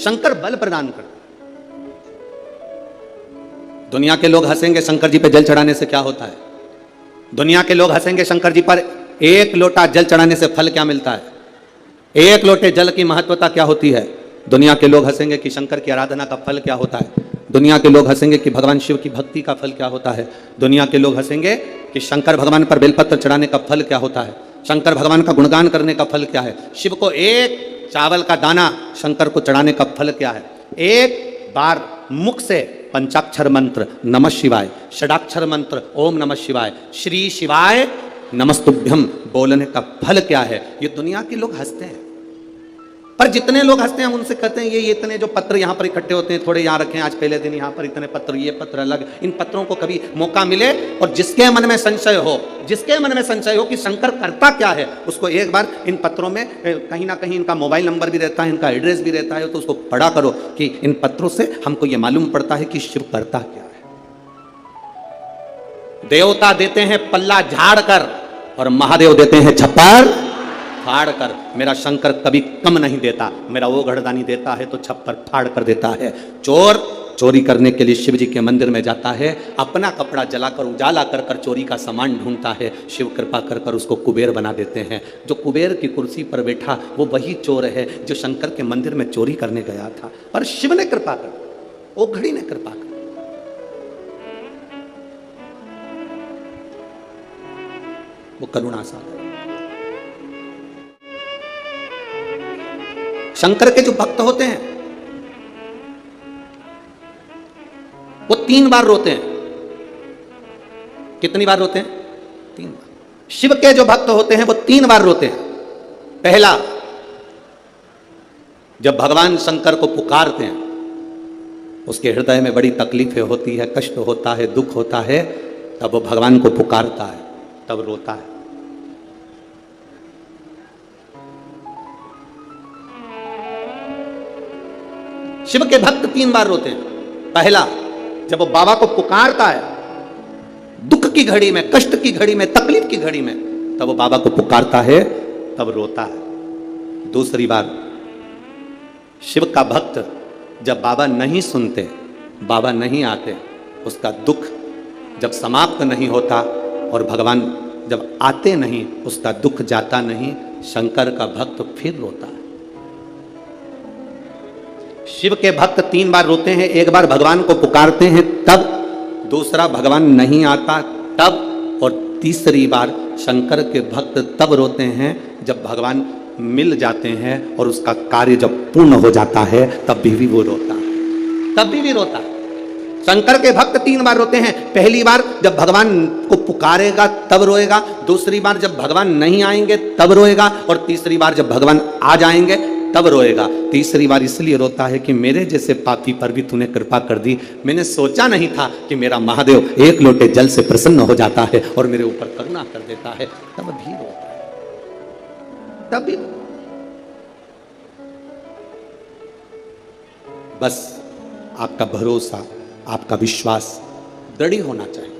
शंकर बल प्रदान करते। दुनिया के लोग हंसेंगे शंकर जी पे जल चढ़ाने से क्या होता है। दुनिया के लोग हंसेंगे शंकर जी पर एक लोटा जल चढ़ाने से फल क्या मिलता है। एक लोटे जल की महत्वता क्या होती है। दुनिया के लोग हंसेंगे कि शंकर की आराधना का फल क्या होता है। दुनिया के लोग हंसेंगे कि भगवान शिव की भक्ति का फल क्या होता है। दुनिया के लोग हंसेंगे कि शंकर भगवान पर बेलपत्र चढ़ाने का फल क्या होता है। शंकर भगवान का गुणगान करने का फल क्या है। शिव को एक चावल का दाना शंकर को चढ़ाने का फल क्या है। एक बार मुख से पंचाक्षर मंत्र नमः शिवाय, षडाक्षर मंत्र ओम नमः शिवाय, श्री शिवाय नमस्तुभ्यम बोलने का फल क्या है। ये दुनिया के लोग हंसते हैं। पर जितने लोग हंसते हैं हम उनसे कहते हैं ये इतने जो पत्र यहाँ पर इकट्ठे होते हैं थोड़े यहाँ रखें, आज पहले दिन यहाँ पर इतने पत्र, ये पत्र अलग। इन पत्रों को कभी मौका मिले और जिसके मन में संशय हो, जिसके मन में संशय हो कि शंकर करता क्या है, उसको एक बार इन पत्रों में कहीं ना कहीं इनका मोबाइल नंबर भी रहता है, इनका एड्रेस भी रहता है, तो उसको पढ़ा करो कि इन पत्रों से हमको ये मालूम पड़ता है कि शिव करता क्या है। देवता देते हैं पल्ला झाड़ कर और महादेव देते हैं छप्पर फाड़ कर। मेरा शंकर कभी कम नहीं देता, मेरा वो घड़दानी देता है तो छप्पर फाड़ कर देता है। चोर चोरी करने के लिए शिव जी के मंदिर में जाता है, अपना कपड़ा जलाकर उजाला कर कर चोरी का सामान ढूंढता है। शिव कृपा कर कर उसको कुबेर बना देते हैं। जो कुबेर की कुर्सी पर बैठा वो वही चोर है जो शंकर के मंदिर में चोरी करने गया था। पर शिव ने कृपा कर, वो घड़ी ने कृपा कर। वो करुणा सागर। शंकर के जो भक्त होते हैं वो 3 बार रोते हैं। कितनी बार रोते हैं? 3 बार। शिव के जो भक्त होते हैं वो 3 बार रोते हैं। पहला, जब भगवान शंकर को पुकारते हैं, उसके हृदय में बड़ी तकलीफें होती है, कष्ट होता है, दुख होता है, तब वो भगवान को पुकारता है, तब रोता है। शिव के भक्त 3 बार रोते हैं। पहला, जब वो बाबा को पुकारता है दुख की घड़ी में, कष्ट की घड़ी में, तकलीफ की घड़ी में, तब वो बाबा को पुकारता है, तब रोता है। दूसरी बार, शिव का भक्त जब बाबा नहीं सुनते, बाबा नहीं आते, उसका दुख जब समाप्त नहीं होता और भगवान जब आते नहीं, उसका दुख जाता नहीं, शंकर का भक्त फिर रोता है। शिव के भक्त 3 बार रोते हैं। एक बार भगवान को पुकारते हैं तब, दूसरा भगवान नहीं आता तब, और तीसरी बार शंकर के भक्त तब रोते हैं जब भगवान मिल जाते हैं और उसका कार्य जब पूर्ण हो जाता है, तब भी वो रोता है, तब भी रोता है। शंकर के भक्त 3 बार रोते हैं। पहली बार जब भगवान को पुकारेगा तब रोएगा, दूसरी बार जब भगवान नहीं आएंगे तब रोएगा, और तीसरी बार जब भगवान आ जाएंगे तब रोएगा। तीसरी बार इसलिए रोता है कि मेरे जैसे पापी पर भी तूने कृपा कर दी। मैंने सोचा नहीं था कि मेरा महादेव एक लोटे जल से प्रसन्न हो जाता है और मेरे ऊपर करुणा कर देता है, तब भी रोता है, तब भी। बस आपका भरोसा, आपका विश्वास दृढ़ होना चाहिए,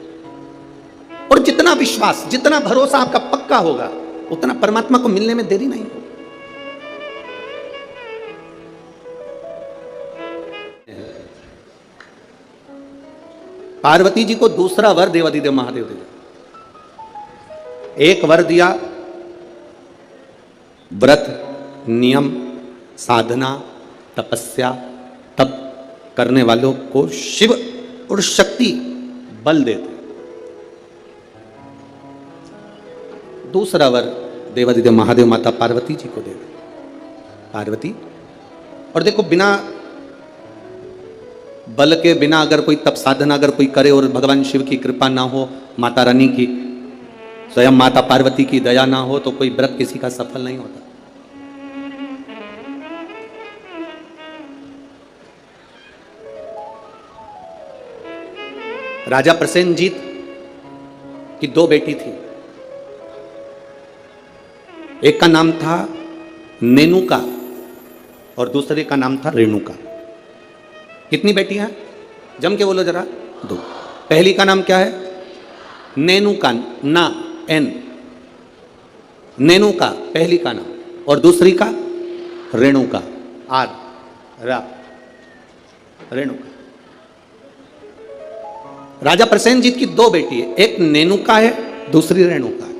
और जितना विश्वास, जितना भरोसा आपका पक्का होगा, उतना परमात्मा को मिलने में देरी नहीं होगी। पार्वती जी को दूसरा वर देवाधिदेव महादेव दे दिया। एक वर दिया व्रत, नियम, साधना, तपस्या, तप करने वालों को शिव और शक्ति बल देते। दूसरा वर देवाधिदेव महादेव माता पार्वती जी को दे दिया। पार्वती, और देखो, बिना बल के, बिना अगर कोई तप साधना अगर कोई करे और भगवान शिव की कृपा ना हो, माता रानी की, स्वयं माता पार्वती की दया ना हो, तो कोई व्रत किसी का सफल नहीं होता। राजा प्रसेनजीत की 2 बेटी थी। एक का नाम था नेनुका और दूसरे का नाम था रेणुका। कितनी बेटियां हैं? जम के बोलो जरा। 2। पहली का नाम क्या है? नेनुका, ना, एन, नेनुका पहली का नाम, और दूसरी का रेणुका, आर, रेणुका। राजा प्रसेनजीत की दो बेटी है, एक नेनुका है, दूसरी रेणुका है।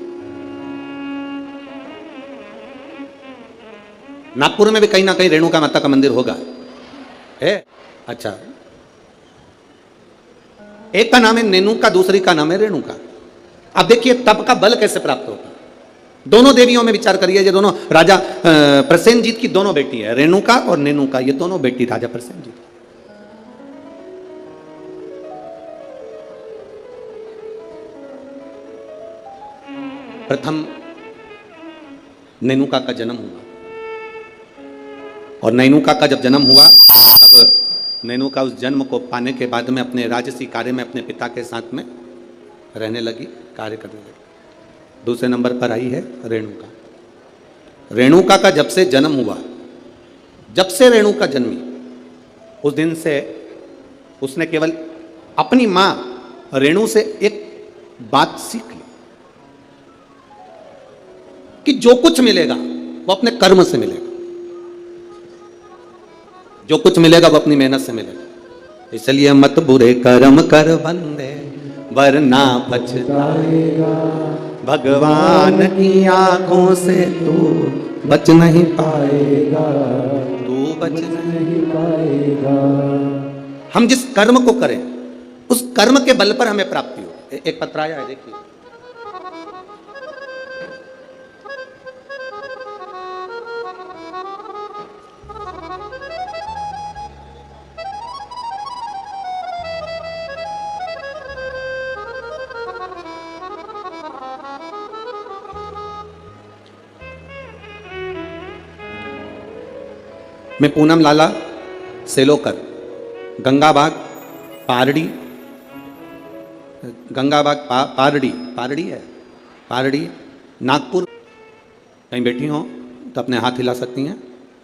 नागपुर में भी कहीं ना कहीं रेणुका माता का मंदिर होगा, है? अच्छा, एक का नाम है नेनुका, दूसरी का नाम है रेणुका। अब देखिए तप का बल कैसे प्राप्त होगा। दोनों देवियों में विचार करिए, ये दोनों राजा प्रसेनजीत की दोनों बेटी है, रेणुका और नेनुका, ये दोनों बेटी राजा प्रसेनजीत। प्रथम नेनुका का जन्म हुआ, और नेनुका का जब जन्म हुआ तब नेनुका उस जन्म को पाने के बाद में अपने राजसी कार्य में अपने पिता के साथ में रहने लगी, कार्य करने लगी। दूसरे नंबर पर आई है रेणुका। रेणुका का जब से जन्म हुआ, जब से रेणुका जन्मी, उस दिन से उसने केवल अपनी मां रेणु से एक बात सीख ली कि जो कुछ मिलेगा वो अपने कर्म से मिलेगा, जो कुछ मिलेगा वो अपनी मेहनत से मिलेगा। इसलिए मत बुरे कर्म कर बंदे वरना पछताएगा, भगवान की आंखों से तू बच नहीं पाएगा, तू बच नहीं पाएगा। हम जिस कर्म को करें उस कर्म के बल पर हमें प्राप्ति हो। एक पत्र आया है, देखिए। मैं पूनम लाला सेलोकर, गंगाबाग पारड़ी, गंगाबाग पारड़ी है, पारड़ी नागपुर, कहीं बैठी हो तो अपने हाथ हिला सकती हैं।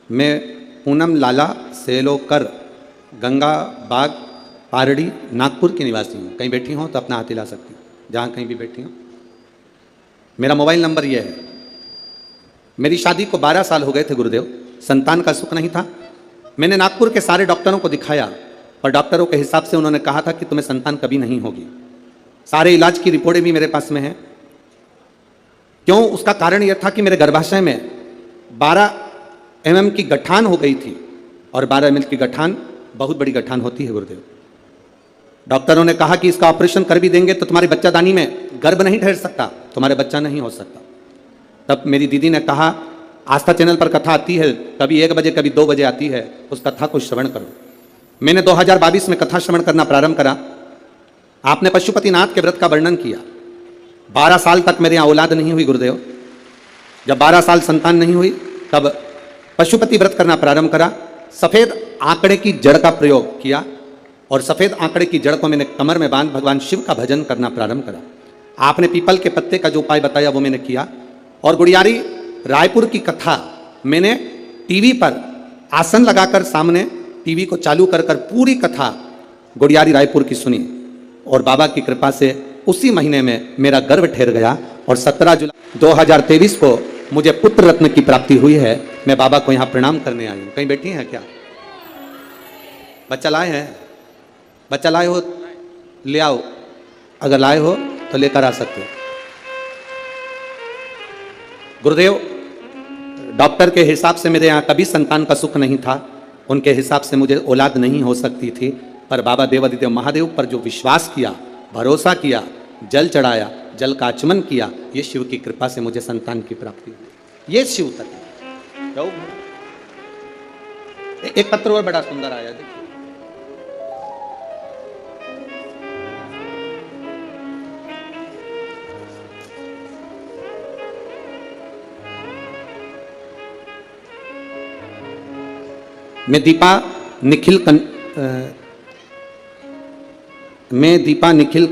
मैं पूनम लाला सेलोकर, गंगाबाग पारड़ी नागपुर की निवासी हूँ। कहीं बैठी हो तो अपना हाथ हिला सकती हैं, जहाँ कहीं भी बैठी हो। मेरा मोबाइल नंबर यह है। मेरी शादी को 12 साल हो गए थे गुरुदेव, संतान का सुख नहीं था। मैंने नागपुर के सारे डॉक्टरों को दिखाया और डॉक्टरों के हिसाब से उन्होंने कहा था कि तुम्हें संतान कभी नहीं होगी। सारे इलाज की रिपोर्टें भी मेरे पास में हैं। क्यों? उसका कारण यह था कि मेरे गर्भाशय में 12 mm की गठान हो गई थी, और 12 mm की गठान बहुत बड़ी गठान होती है गुरुदेव। डॉक्टरों ने कहा कि इसका ऑपरेशन कर भी देंगे तो तुम्हारी बच्चादानी में गर्भ नहीं ठहर सकता, तुम्हारे बच्चा नहीं हो सकता। तब मेरी दीदी ने कहा, आस्था चैनल पर कथा आती है, कभी 1 बजे कभी 2 बजे आती है, उस कथा को श्रवण करो। मैंने 2022 में कथा श्रवण करना प्रारंभ करा। आपने पशुपतिनाथ के व्रत का वर्णन किया। 12 साल तक मेरे यहाँ औलाद नहीं हुई गुरुदेव। जब 12 साल संतान नहीं हुई तब पशुपति व्रत करना प्रारंभ करा। सफेद आंकड़े की जड़ का प्रयोग किया, और सफेद आंकड़े की जड़ को मैंने कमर में बांध भगवान शिव का भजन करना प्रारंभ करा। आपने पीपल के पत्ते का जो उपाय बताया वो मैंने किया। और गुड़ियारी रायपुर की कथा मैंने टीवी पर आसन लगाकर सामने टीवी को चालू कर पूरी कथा गुड़ियारी रायपुर की सुनी, और बाबा की कृपा से उसी महीने में मेरा गर्भ ठहर गया, और 17 जुलाई 2023 को मुझे पुत्र रत्न की प्राप्ति हुई है। मैं बाबा को यहाँ प्रणाम करने आई हूँ। कहीं बैठी हैं क्या? बच्चा लाए हैं? बच्चा लाए हो ले आओ, अगर लाए हो तो लेकर आ सकते हो। गुरुदेव, डॉक्टर के हिसाब से मेरे यहाँ कभी संतान का सुख नहीं था, उनके हिसाब से मुझे औलाद नहीं हो सकती थी। पर बाबा देवादिदेव महादेव पर जो विश्वास किया, भरोसा किया, जल चढ़ाया, जल का आचमन किया, ये शिव की कृपा से मुझे संतान की प्राप्ति हुई। ये शिव तक है। एक पत्र और बड़ा सुंदर आया, देखिए। मैं दीपा निखिल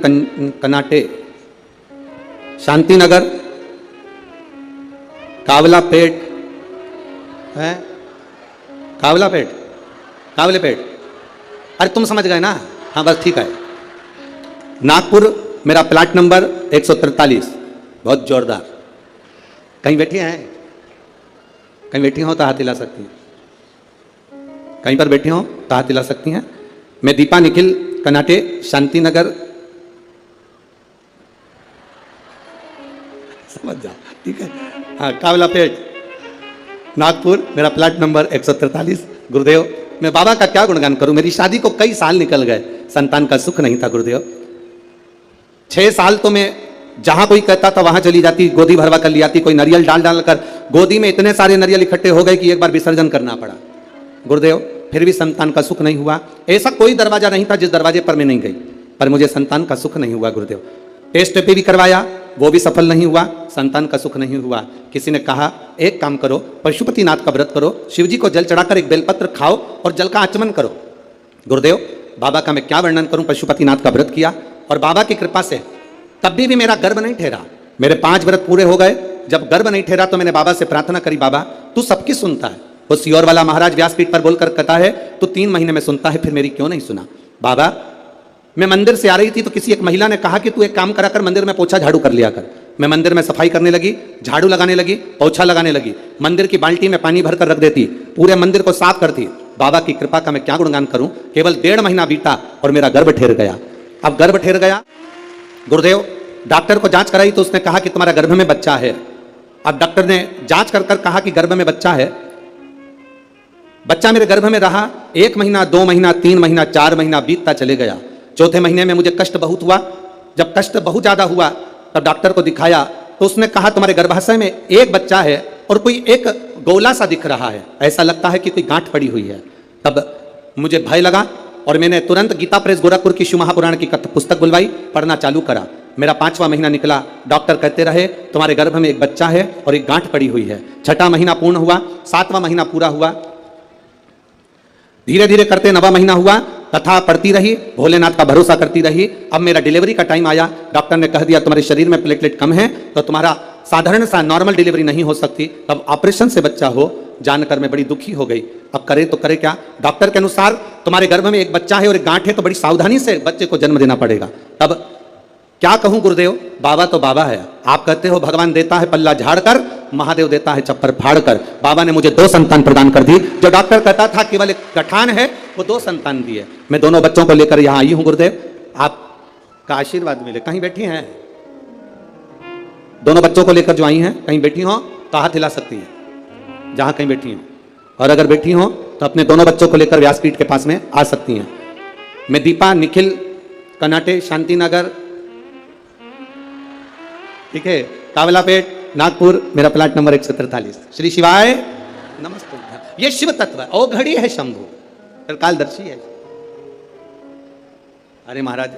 कनाटे, शांतिनगर, कावलापेट है, कावलेपेट। अरे तुम समझ गए ना? हाँ बस ठीक है। नागपुर मेरा प्लाट नंबर 143। बहुत जोरदार। कहीं बैठी हैं? कहीं बैठी हो तो हाथ हिला सकती हैं। कहीं पर बैठी हो तो हाथ हिला सकती हैं। मैं दीपा निखिल, कनाटे, शांति नगर, समझ जाओ, ठीक है। हाँ, कावलापेट, नागपुर, मेरा प्लाट नंबर 143। गुरुदेव, मैं बाबा का क्या गुणगान करूं, मेरी शादी को कई साल निकल गए, संतान का सुख नहीं था गुरुदेव। 6 साल तो मैं जहां कोई कहता था वहां चली जाती, गोदी भरवा कर ले आती, कोई नारियल डाल डाल कर गोदी में इतने सारे नारियल इकट्ठे हो गए कि एक बार विसर्जन करना पड़ा गुरुदेव, फिर भी संतान का सुख नहीं हुआ। ऐसा कोई दरवाजा नहीं था जिस दरवाजे पर मैं नहीं गई, पर मुझे संतान का सुख नहीं हुआ गुरुदेव। टेस्ट पे भी करवाया, वो भी सफल नहीं हुआ, संतान का सुख नहीं हुआ। किसी ने कहा एक काम करो, पशुपतिनाथ का व्रत करो, शिव जी को जल चढ़ाकर एक बेलपत्र खाओ और जल का आचमन करो। गुरुदेव, बाबा का मैं क्या वर्णन करूं, पशुपतिनाथ का व्रत किया और बाबा की कृपा से तब भी मेरा गर्भ नहीं ठहरा। मेरे 5 व्रत पूरे हो गए, जब गर्भ नहीं ठहरा तो मैंने बाबा से प्रार्थना करी, बाबा तू सबकी सुनता है। वो सियोर वाला महाराज व्यासपीठ पर बोलकर कहता है तू 3 महीने में सुनता है, फिर मेरी क्यों नहीं सुना। बाबा, मैं मंदिर से आ रही थी तो किसी एक महिला ने कहा कि तू एक काम करा कर, मंदिर में पोछा झाड़ू कर लिया कर। मैं मंदिर में सफाई करने लगी, झाड़ू लगाने लगी, पोछा लगाने लगी, मंदिर की बाल्टी में पानी भरकर रख देती, पूरे मंदिर को साफ करती। बाबा की कृपा का मैं क्या गुणगान करूं, केवल 1.5 महीना बीता और मेरा गर्भ ठहर गया। अब गर्भ ठहर गया गुरुदेव, डॉक्टर को जांच कराई तो उसने कहा कि तुम्हारा गर्भ में बच्चा है। अब डॉक्टर ने जांच कर कर कहा कि गर्भ में बच्चा है। बच्चा मेरे गर्भ में रहा 1 महीना, 2 महीना, 3 महीना, 4 महीना बीतता चले गया। 4थे महीने में मुझे कष्ट बहुत हुआ। जब कष्ट बहुत ज्यादा हुआ तब डॉक्टर को दिखाया तो उसने कहा तुम्हारे गर्भाशय में एक बच्चा है और कोई एक गोला सा दिख रहा है, ऐसा लगता है कि कोई गांठ पड़ी हुई है। तब मुझे भय लगा और मैंने तुरंत गीता प्रेस गोरखपुर की शिव महापुराण की पुस्तक बुलवाई, पढ़ना चालू करा। मेरा 5वां महीना निकला, डॉक्टर कहते रहे तुम्हारे गर्भ में एक बच्चा है और एक गांठ पड़ी हुई है। 6ठा महीना पूर्ण हुआ, 7वां महीना पूरा हुआ, धीरे धीरे करते 9वां महीना हुआ, कथा पढ़ती रही, भोलेनाथ का भरोसा करती रही। अब मेरा डिलीवरी का टाइम आया, डॉक्टर ने कह दिया तुम्हारे शरीर में प्लेटलेट कम है तो तुम्हारा साधारण सा नॉर्मल डिलीवरी नहीं हो सकती, तब ऑपरेशन से बच्चा हो। जानकर मैं बड़ी दुखी हो गई, अब करे तो करे क्या। डॉक्टर के अनुसार तुम्हारे गर्भ में एक बच्चा है और एक गांठ है तो बड़ी सावधानी से बच्चे को जन्म देना पड़ेगा। तब क्या कहूं गुरुदेव, बाबा तो बाबा है। आप कहते हो भगवान देता है पल्ला झाड़कर, महादेव देता है चप्पर फाड़कर। बाबा ने मुझे 2 संतान प्रदान कर दी। जो डॉक्टर कहता था केवल एक गठान है, वो 2 संतान दिए। मैं दोनों बच्चों को लेकर यहां आई हूं गुरुदेव, आपका आशीर्वाद मिले। कहीं बैठी हैं दोनों बच्चों को लेकर जो आई हैं, कहीं बैठी हो तो हाथ हिला सकती हैं जहां कहीं बैठी हो, और अगर बैठी हो तो अपने दोनों बच्चों को लेकर व्यासपीठ के पास में आ सकती हैं। मैं दीपा निखिल, कनाटे, शांति नगर, ठीक है, कावलापेट, नागपुर, मेरा प्लाट नंबर 143। श्री शिवाय नमस्ते। ये शिव तत्व है, औघड़ी है शंभु, कालदर्शी है। अरे महाराज,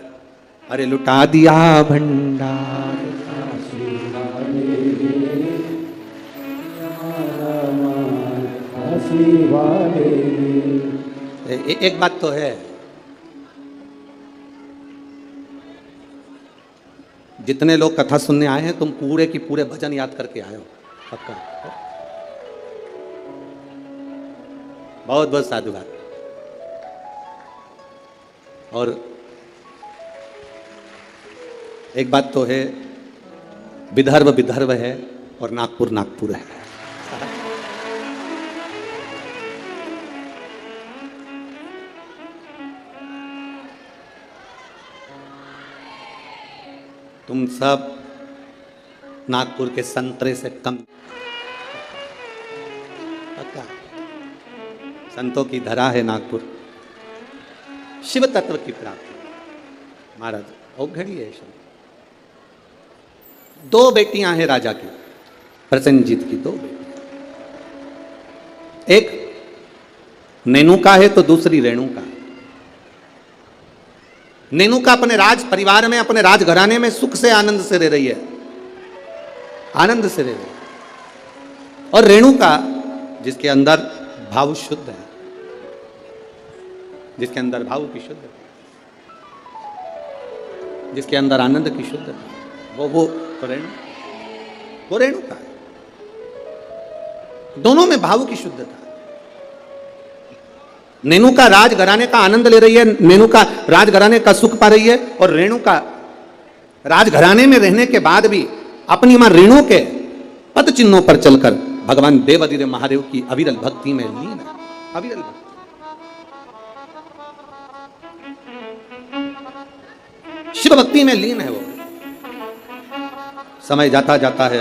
अरे लुटा दिया भंडार, एक बात तो है, जितने लोग कथा सुनने आए हैं तुम पूरे की पूरे भजन याद करके आए हो, पक्का। बहुत बहुत साधुवाद। और एक बात तो है, विदर्भ विदर्भ है और नागपुर नागपुर है। तुम सब नागपुर के संतरे से कम, पक्का। संतों की धरा है नागपुर, शिव तत्व की प्राप्ति। महाराज औघड़ी है। 2 बेटियां हैं राजा की, प्रसेनजीत की 2 बेटियां, एक नेनुका है तो दूसरी रेणुका। नेनुका अपने राज परिवार में, अपने राजघराने में सुख से आनंद से रह रही है, आनंद से रह रही है। और रेणुका जिसके अंदर भाव शुद्ध है, जिसके अंदर भाव की शुद्ध है, जिसके अंदर आनंद की शुद्ध है, वो रेणुका है। दोनों में भाव की शुद्धता। नेनुका राजघराने का आनंद ले रही है, नेनुका राजघराने का सुख पा रही है, और रेणुका राजघराने में रहने के बाद भी अपनी मां रेणु के पद चिन्हों पर चलकर भगवान देवाधिदेव महादेव की अविरल भक्ति में लीन है। अविरल भक्ति। शिव भक्ति में लीन है वो। समय जाता जाता है,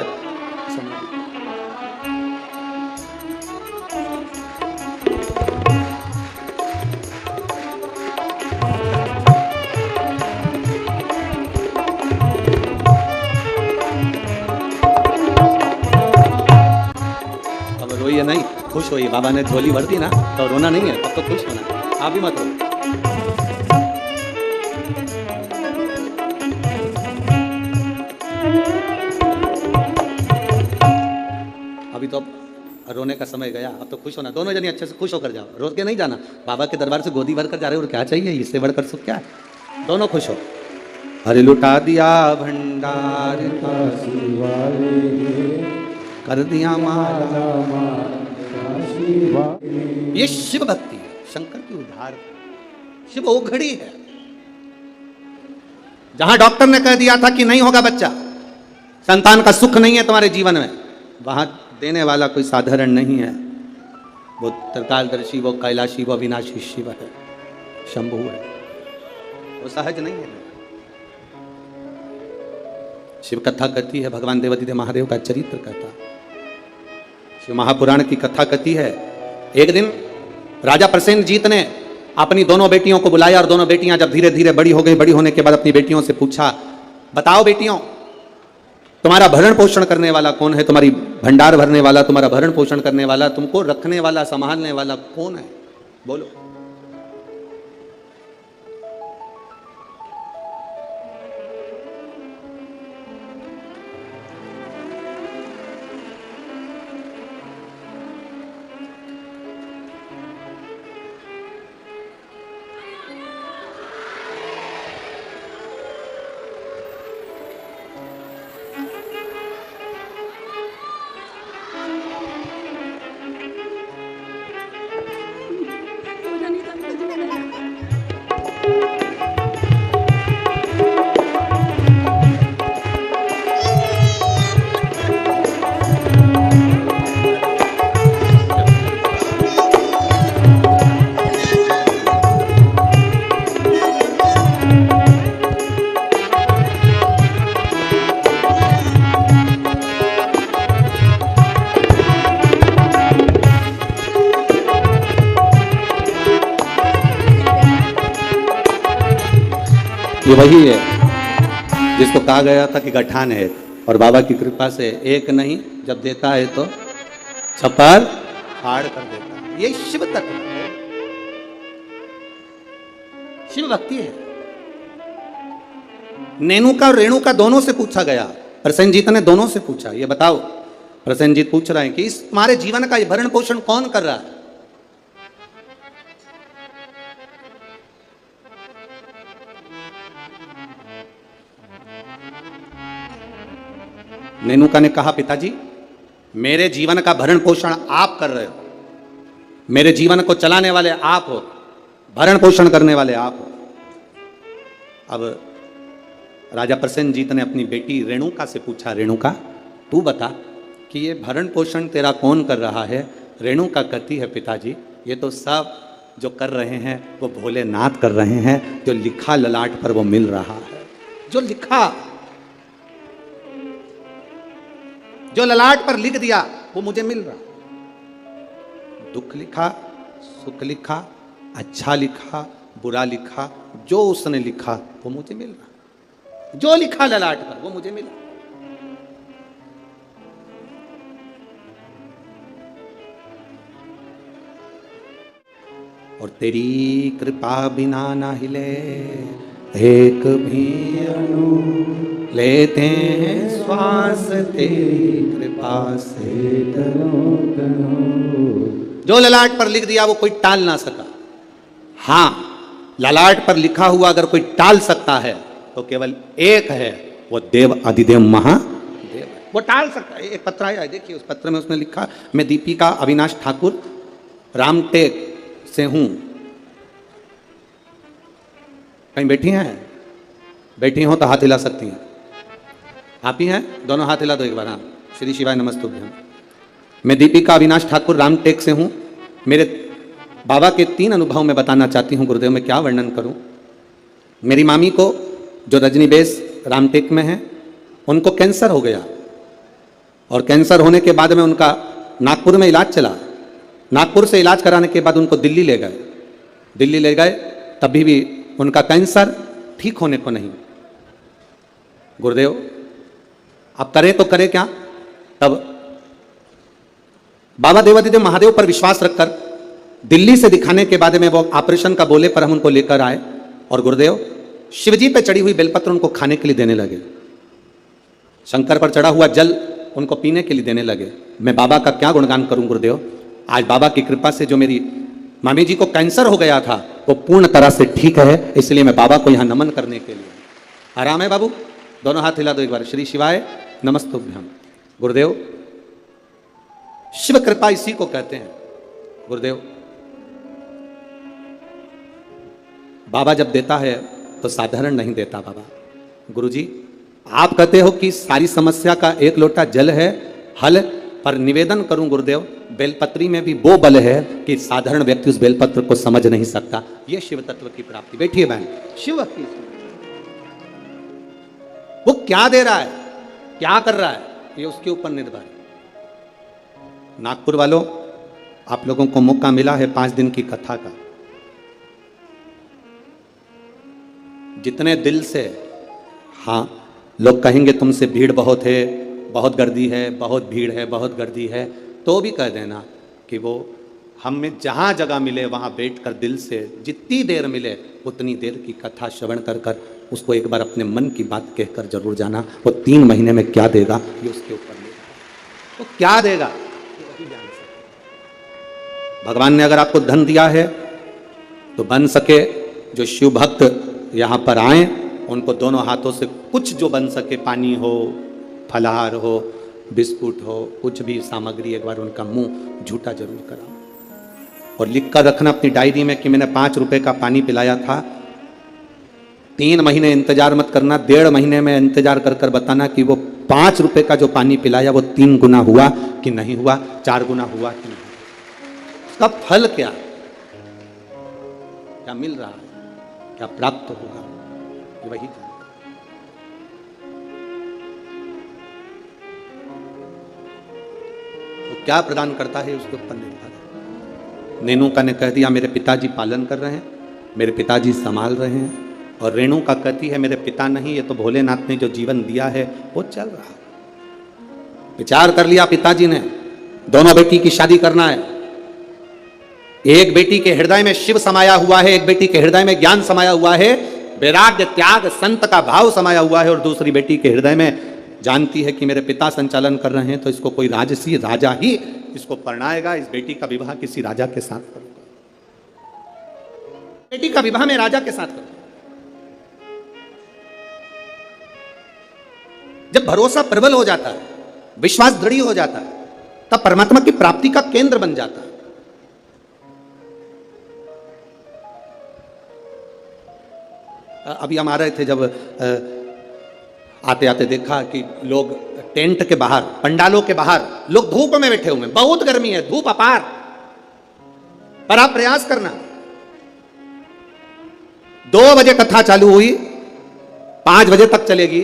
अब रोइए नहीं, खुश होइए। बाबा ने झोली भर दी ना, तो रोना नहीं है, अब तो खुश होना है। आप भी मत रो। अभी तो रोने का समय गया, अब तो खुश होना। दोनों जने अच्छे से खुश होकर जाओ, रोज के नहीं जाना। बाबा के दरबार से गोदी भर कर जा रहे हो, और क्या चाहिए इससे बढ़कर सुख क्या है। दोनों खुश हो। अरे लुटा दिया भंडार का कर दिया माला, ये शिव भक्ति है, शंकर की उद्धार। शिव ओघड़ी है। जहां डॉक्टर ने कह दिया था कि नहीं होगा बच्चा, संतान का सुख नहीं है तुम्हारे जीवन में, वहां देने वाला कोई साधारण नहीं है। वो त्रिकालदर्शी, वो कैलाशी, वो अविनाशी शिव है, शंभु है, वो सहज नहीं है। शिव कथा कहती है, भगवान देवादिदेव महादेव का चरित्र कहता। शिव महापुराण की कथा कहती है, एक दिन राजा प्रसेनजीत ने अपनी दोनों बेटियों को बुलाया, और दोनों बेटियां जब धीरे धीरे बड़ी हो गई, बड़ी होने के बाद अपनी बेटियों से पूछा, बताओ बेटियों, तुम्हारा भरण पोषण करने वाला कौन है? तुम्हारी भंडार भरने वाला, तुम्हारा भरण पोषण करने वाला, तुमको रखने वाला, संभालने वाला कौन है? बोलो। ये वही है जिसको कहा गया था कि गठान है, और बाबा की कृपा से एक नहीं, जब देता है तो छपर फाड़ कर देता है। ये शिव तत्व है, शिव भक्ति है। नेनुका और रेणुका दोनों से पूछा गया, प्रसेनजीत ने दोनों से पूछा, ये बताओ। प्रसेनजीत पूछ रहे हैं कि इस तुम्हारे जीवन का भरण पोषण कौन कर रहा है? नेनुका ने कहा, पिताजी मेरे जीवन का भरण पोषण आप कर रहे हो, मेरे जीवन को चलाने वाले आप हो, भरण पोषण करने वाले आप हो। अब राजा प्रसेनजीत ने अपनी बेटी रेणुका से पूछा, रेणुका तू बता कि ये भरण पोषण तेरा कौन कर रहा है? रेणुका कहती है, पिताजी ये तो सब जो कर रहे हैं वो भोलेनाथ कर रहे हैं, जो लिखा ललाट पर वो मिल रहा है, जो लिखा, जो ललाट पर लिख दिया वो मुझे मिल रहा। दुख लिखा, सुख लिखा, अच्छा लिखा, बुरा लिखा, जो उसने लिखा वो मुझे मिल रहा। जो लिखा ललाट पर वो मुझे मिला। और तेरी कृपा बिना ना हिले एक भी अणु, लेते हैं श्वास तेरी कृपा से तनो तनो। जो ललाट पर लिख दिया वो कोई टाल ना सका। हाँ, ललाट पर लिखा हुआ अगर कोई टाल सकता है तो केवल एक है, वो देव अधिदेव महादेव है, वो टाल सकता है। एक पत्र आया है, देखिए उस पत्र में उसने लिखा, मैं दीपिका अविनाश ठाकुर रामटेक से हूं। कहीं बैठी हैं? बैठी हो तो हाथ हिला सकती हैं। आप ही हैं? दोनों हाथ हिला दो एक बार। हाँ, श्री शिवाय नमस्तुभ्यं। मैं दीपिका अविनाश ठाकुर रामटेक से हूं। मेरे बाबा के 3 अनुभव मैं बताना चाहती हूं गुरुदेव, मैं क्या वर्णन करूं। मेरी मामी को जो रजनी बेस रामटेक में है, उनको कैंसर हो गया और कैंसर होने के बाद में उनका नागपुर में इलाज चला। नागपुर से इलाज कराने के बाद उनको दिल्ली ले गए। दिल्ली ले गए तभी भी उनका कैंसर ठीक होने को नहीं। गुरुदेव अब करे तो करे क्या? तब बाबा देवादिदेव महादेव पर विश्वास रखकर दिल्ली से दिखाने के बाद में वो ऑपरेशन का बोले पर हम उनको लेकर आए और गुरुदेव शिवजी पे चढ़ी हुई बेलपत्र उनको खाने के लिए देने लगे, शंकर पर चढ़ा हुआ जल उनको पीने के लिए देने लगे। मैं बाबा का क्या गुणगान करूं गुरुदेव। आज बाबा की कृपा से जो मेरी मामी जी को कैंसर हो गया था वो पूर्ण तरह से ठीक है, इसलिए मैं बाबा को यहां नमन करने के लिए। आराम है बाबू, दोनों हाथ हिला दो एक बार। श्री शिवाय नमस्तुभ्यम। गुरुदेव शिव कृपा इसी को कहते हैं। गुरुदेव बाबा जब देता है तो साधारण नहीं देता बाबा। गुरुजी आप कहते हो कि सारी समस्या का एक लोटा जल है हल, पर निवेदन करूं गुरुदेव बेलपत्री में भी वो बल है कि साधारण व्यक्ति उस बेलपत्र को समझ नहीं सकता। ये शिव तत्व की प्राप्ति। बैठिए बहन। शिव की वो क्या दे रहा है, क्या कर रहा है, ये उसके ऊपर निर्भर है। नागपुर वालों, आप लोगों को मौका मिला है 5 दिन की कथा का। जितने दिल से, हाँ लोग कहेंगे तुमसे भीड़ बहुत है, बहुत गर्दी है, बहुत भीड़ है, बहुत गर्दी है, तो भी कह देना कि वो हमें जहाँ जगह मिले वहाँ बैठकर दिल से जितनी देर मिले उतनी देर की कथा श्रवण कर कर उसको एक बार अपने मन की बात कहकर जरूर जाना। वो 3 महीने में क्या देगा ये उसके ऊपर निर्भर। वो क्या देगा भगवान ने अगर आपको धन दिया है तो बन सके जो शिव भक्त यहाँ पर आए उनको दोनों हाथों से कुछ जो बन सके, पानी हो, फलाहार हो, बिस्कुट हो, कुछ भी सामग्री एक बार उनका मुंह झूठा जरूर कराओ और लिख कर रखना अपनी डायरी में कि मैंने 5 रुपए का पानी पिलाया था। 3 महीने इंतजार मत करना, 1.5 महीने में इंतजार कर कर बताना कि वो 5 रुपए का जो पानी पिलाया वो 3 गुना हुआ कि नहीं हुआ, 4 गुना हुआ कि नहीं। उसका फल क्या, क्या मिल रहा है, क्या प्राप्त होगा, वही जान। तो क्या प्रदान करता है उसके ऊपर निर्भर है। नेनुका ने कह दिया मेरे पिताजी पालन कर रहे हैं, मेरे पिताजी संभाल रहे हैं, और रेणुका कहती है मेरे पिता नहीं, ये तो भोलेनाथ ने जो जीवन दिया है वो चल रहा है। विचार कर लिया पिताजी ने, दोनों बेटी की शादी करना है। एक बेटी के हृदय में शिव समाया हुआ है, एक बेटी के हृदय में ज्ञान समाया हुआ है, वैराग्य त्याग संत का भाव समाया हुआ है, और दूसरी बेटी के हृदय में जानती है कि मेरे पिता संचालन कर रहे हैं तो इसको कोई राजसी राजा ही इसको परणाएगा। इस बेटी का विवाह किसी राजा के साथ करूंगा, बेटी का विवाह मैं राजा के साथ करूंगा। जब भरोसा प्रबल हो जाता है, विश्वास दृढ़ हो जाता है, तब परमात्मा की प्राप्ति का केंद्र बन जाता है। अभी हम आ रहे थे, जब आते आते देखा कि लोग टेंट के बाहर, पंडालों के बाहर लोग धूप में बैठे हुए हैं। बहुत गर्मी है, धूप अपार, पर आप प्रयास करना। 2 बजे कथा चालू हुई, 5 बजे तक चलेगी।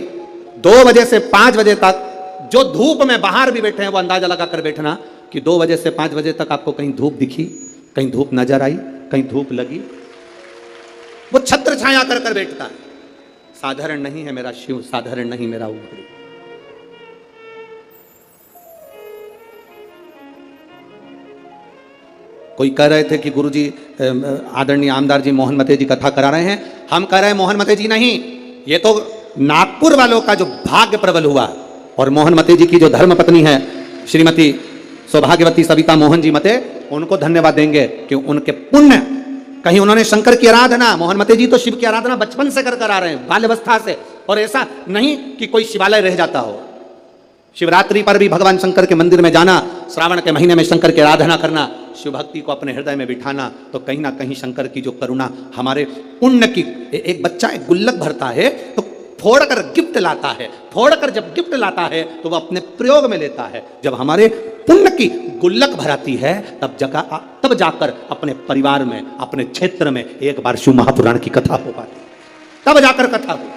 2 बजे से 5 बजे तक जो धूप में बाहर भी बैठे हैं वो अंदाजा लगाकर बैठना कि 2 बजे से 5 बजे तक आपको कहीं धूप दिखी, कहीं धूप नजर आई, कहीं धूप लगी। वो छत्र छाया कर कर बैठता है। साधारण नहीं है मेरा शिव, साधारण नहीं मेरा ऊपरी। कोई कह रहे थे कि गुरुजी आदरणीय आमदार जी मोहन मते जी कथा करा रहे हैं। हम कह रहे हैं मोहन मते जी नहीं, ये तो नागपुर वालों का जो भाग्य प्रबल हुआ, और मोहन मते जी की जो धर्म पत्नी है श्रीमती सौभाग्यवती सविता मोहन जी मते, उनको धन्यवाद देंगे कि उनके पुण्य, कहीं उन्होंने शंकर की आराधना, मोहन मते जी तो शिव की आराधना बचपन से कर आ रहे हैं, बाल्यावस्था से, और ऐसा नहीं कि कोई शिवालय रह जाता हो। शिवरात्रि पर भी भगवान शंकर के मंदिर में जाना, श्रावण के महीने में शंकर की आराधना करना, शिव भक्ति को अपने हृदय में बिठाना, तो कहीं ना कहीं शंकर की जो करुणा हमारे पुण्य की। एक बच्चा एक गुल्लक भरता है तो फोड़कर गिफ्ट लाता है, फोड़कर जब गिफ्ट लाता है तो वह अपने प्रयोग में लेता है। जब हमारे पुण्य की गुल्लक भराती है तब जाकर अपने परिवार में, अपने क्षेत्र में एक बार शिव महापुराण की कथा हो पाती, तब जाकर कथा हो।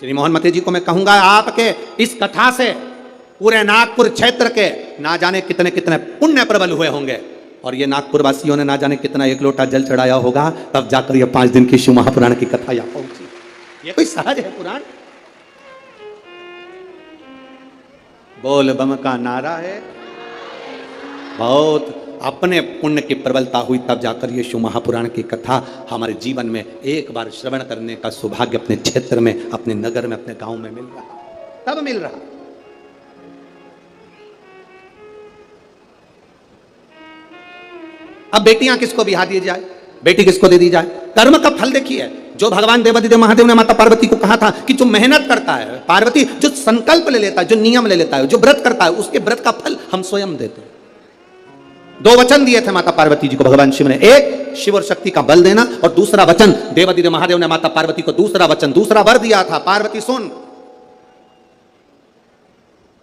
श्री मोहन मते जी को मैं कहूंगा, आपके इस कथा से पूरे नागपुर क्षेत्र के ना जाने कितने कितने पुण्य प्रबल हुए होंगे, और ये नागपुर वासियों ने ना जाने कितना एक लोटा जल चढ़ाया होगा, तब जाकर ये 5 दिन की शिव महापुराण की कथा यहाँ पहुंची। ये कोई सहज है पुराण? बोल बम का नारा है, बहुत अपने पुण्य की प्रबलता हुई, तब जाकर ये शिव महापुराण की कथा हमारे जीवन में एक बार श्रवण करने का सौभाग्य अपने क्षेत्र में, अपने नगर में, अपने गांव में मिल रहा, तब मिल रहा। अब बेटियां किसको बिहा दी जाए, बेटी किसको दे दी जाए? कर्म का फल देखिए, जो भगवान देवादिदेव महादेव ने माता पार्वती को कहा था कि जो मेहनत करता है, पार्वती जो संकल्प ले लेता है, जो नियम ले लेता है, जो व्रत करता है, उसके व्रत का फल हम स्वयं देते हैं। 2 वचन दिए थे माता पार्वती जी को भगवान शिव ने, एक शिव और शक्ति का बल देना, और दूसरा वचन देवादिदेव महादेव ने माता पार्वती को दूसरा वचन, दूसरा वर दिया था, पार्वती सुन,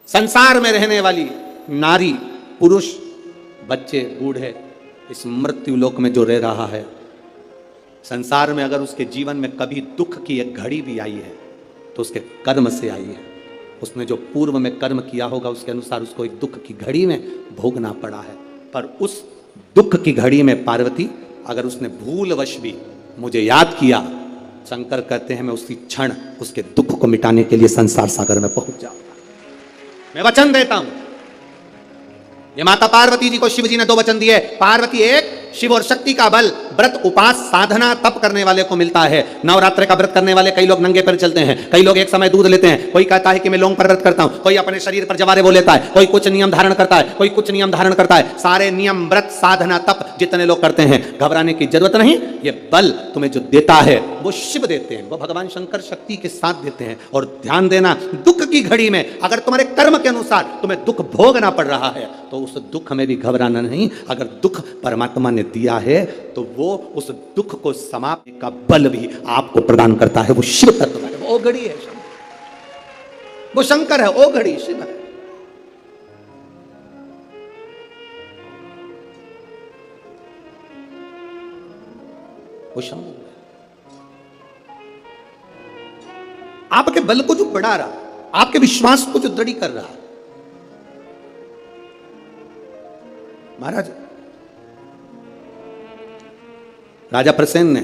संसार में रहने वाली नारी, पुरुष, बच्चे, बूढ़े, इस मृत्यु लोक में जो रह रहा है, संसार में अगर उसके जीवन में कभी दुख की एक घड़ी भी आई है तो उसके कर्म से आई है। उसने जो पूर्व में कर्म किया होगा उसके अनुसार उसको एक दुख की घड़ी में भोगना पड़ा है। पर उस दुख की घड़ी में पार्वती, अगर उसने भूलवश भी मुझे याद किया, शंकर कहते हैं मैं उसी क्षण उसके दुख को मिटाने के लिए संसार सागर में पहुंच जाऊंगा। मैं वचन देता हूं। ये माता पार्वती जी को शिव जी ने 2 वचन दिए। पार्वती, एक शिव और शक्ति का बल व्रत उपास साधना तप करने वाले को मिलता है। नवरात्र का व्रत करने वाले कई लोग नंगे पैर चलते हैं, कई लोग एक समय दूध लेते हैं, कोई कहता है कि मैं लौंग पर व्रत करता हूं, कोई अपने शरीर पर जवारे वो लेता है, कोई कुछ नियम धारण करता है, कोई कुछ नियम धारण करता है। सारे नियम व्रत साधना तप जितने लोग करते हैं, घबराने की जरूरत नहीं। ये बल तुम्हें जो देता है वो शिव देते हैं, वो भगवान शंकर शक्ति के साथ देते हैं। और ध्यान देना, दुख की घड़ी में अगर तुम्हारे कर्म के अनुसार तुम्हें दुख भोगना पड़ रहा है तो उस दुख में भी घबराना नहीं। अगर दुख परमात्मा ने दिया है तो वो उस दुख को समाप्ति का बल भी आपको प्रदान करता है। वो शिव तत्व है, वो घड़ी है, वो शंकर है, वो घड़ी शिव है। वो शंकर आपके बल को जो बढ़ा रहा, आपके विश्वास को जो दृढ़ कर रहा। महाराज राजा प्रसेन ने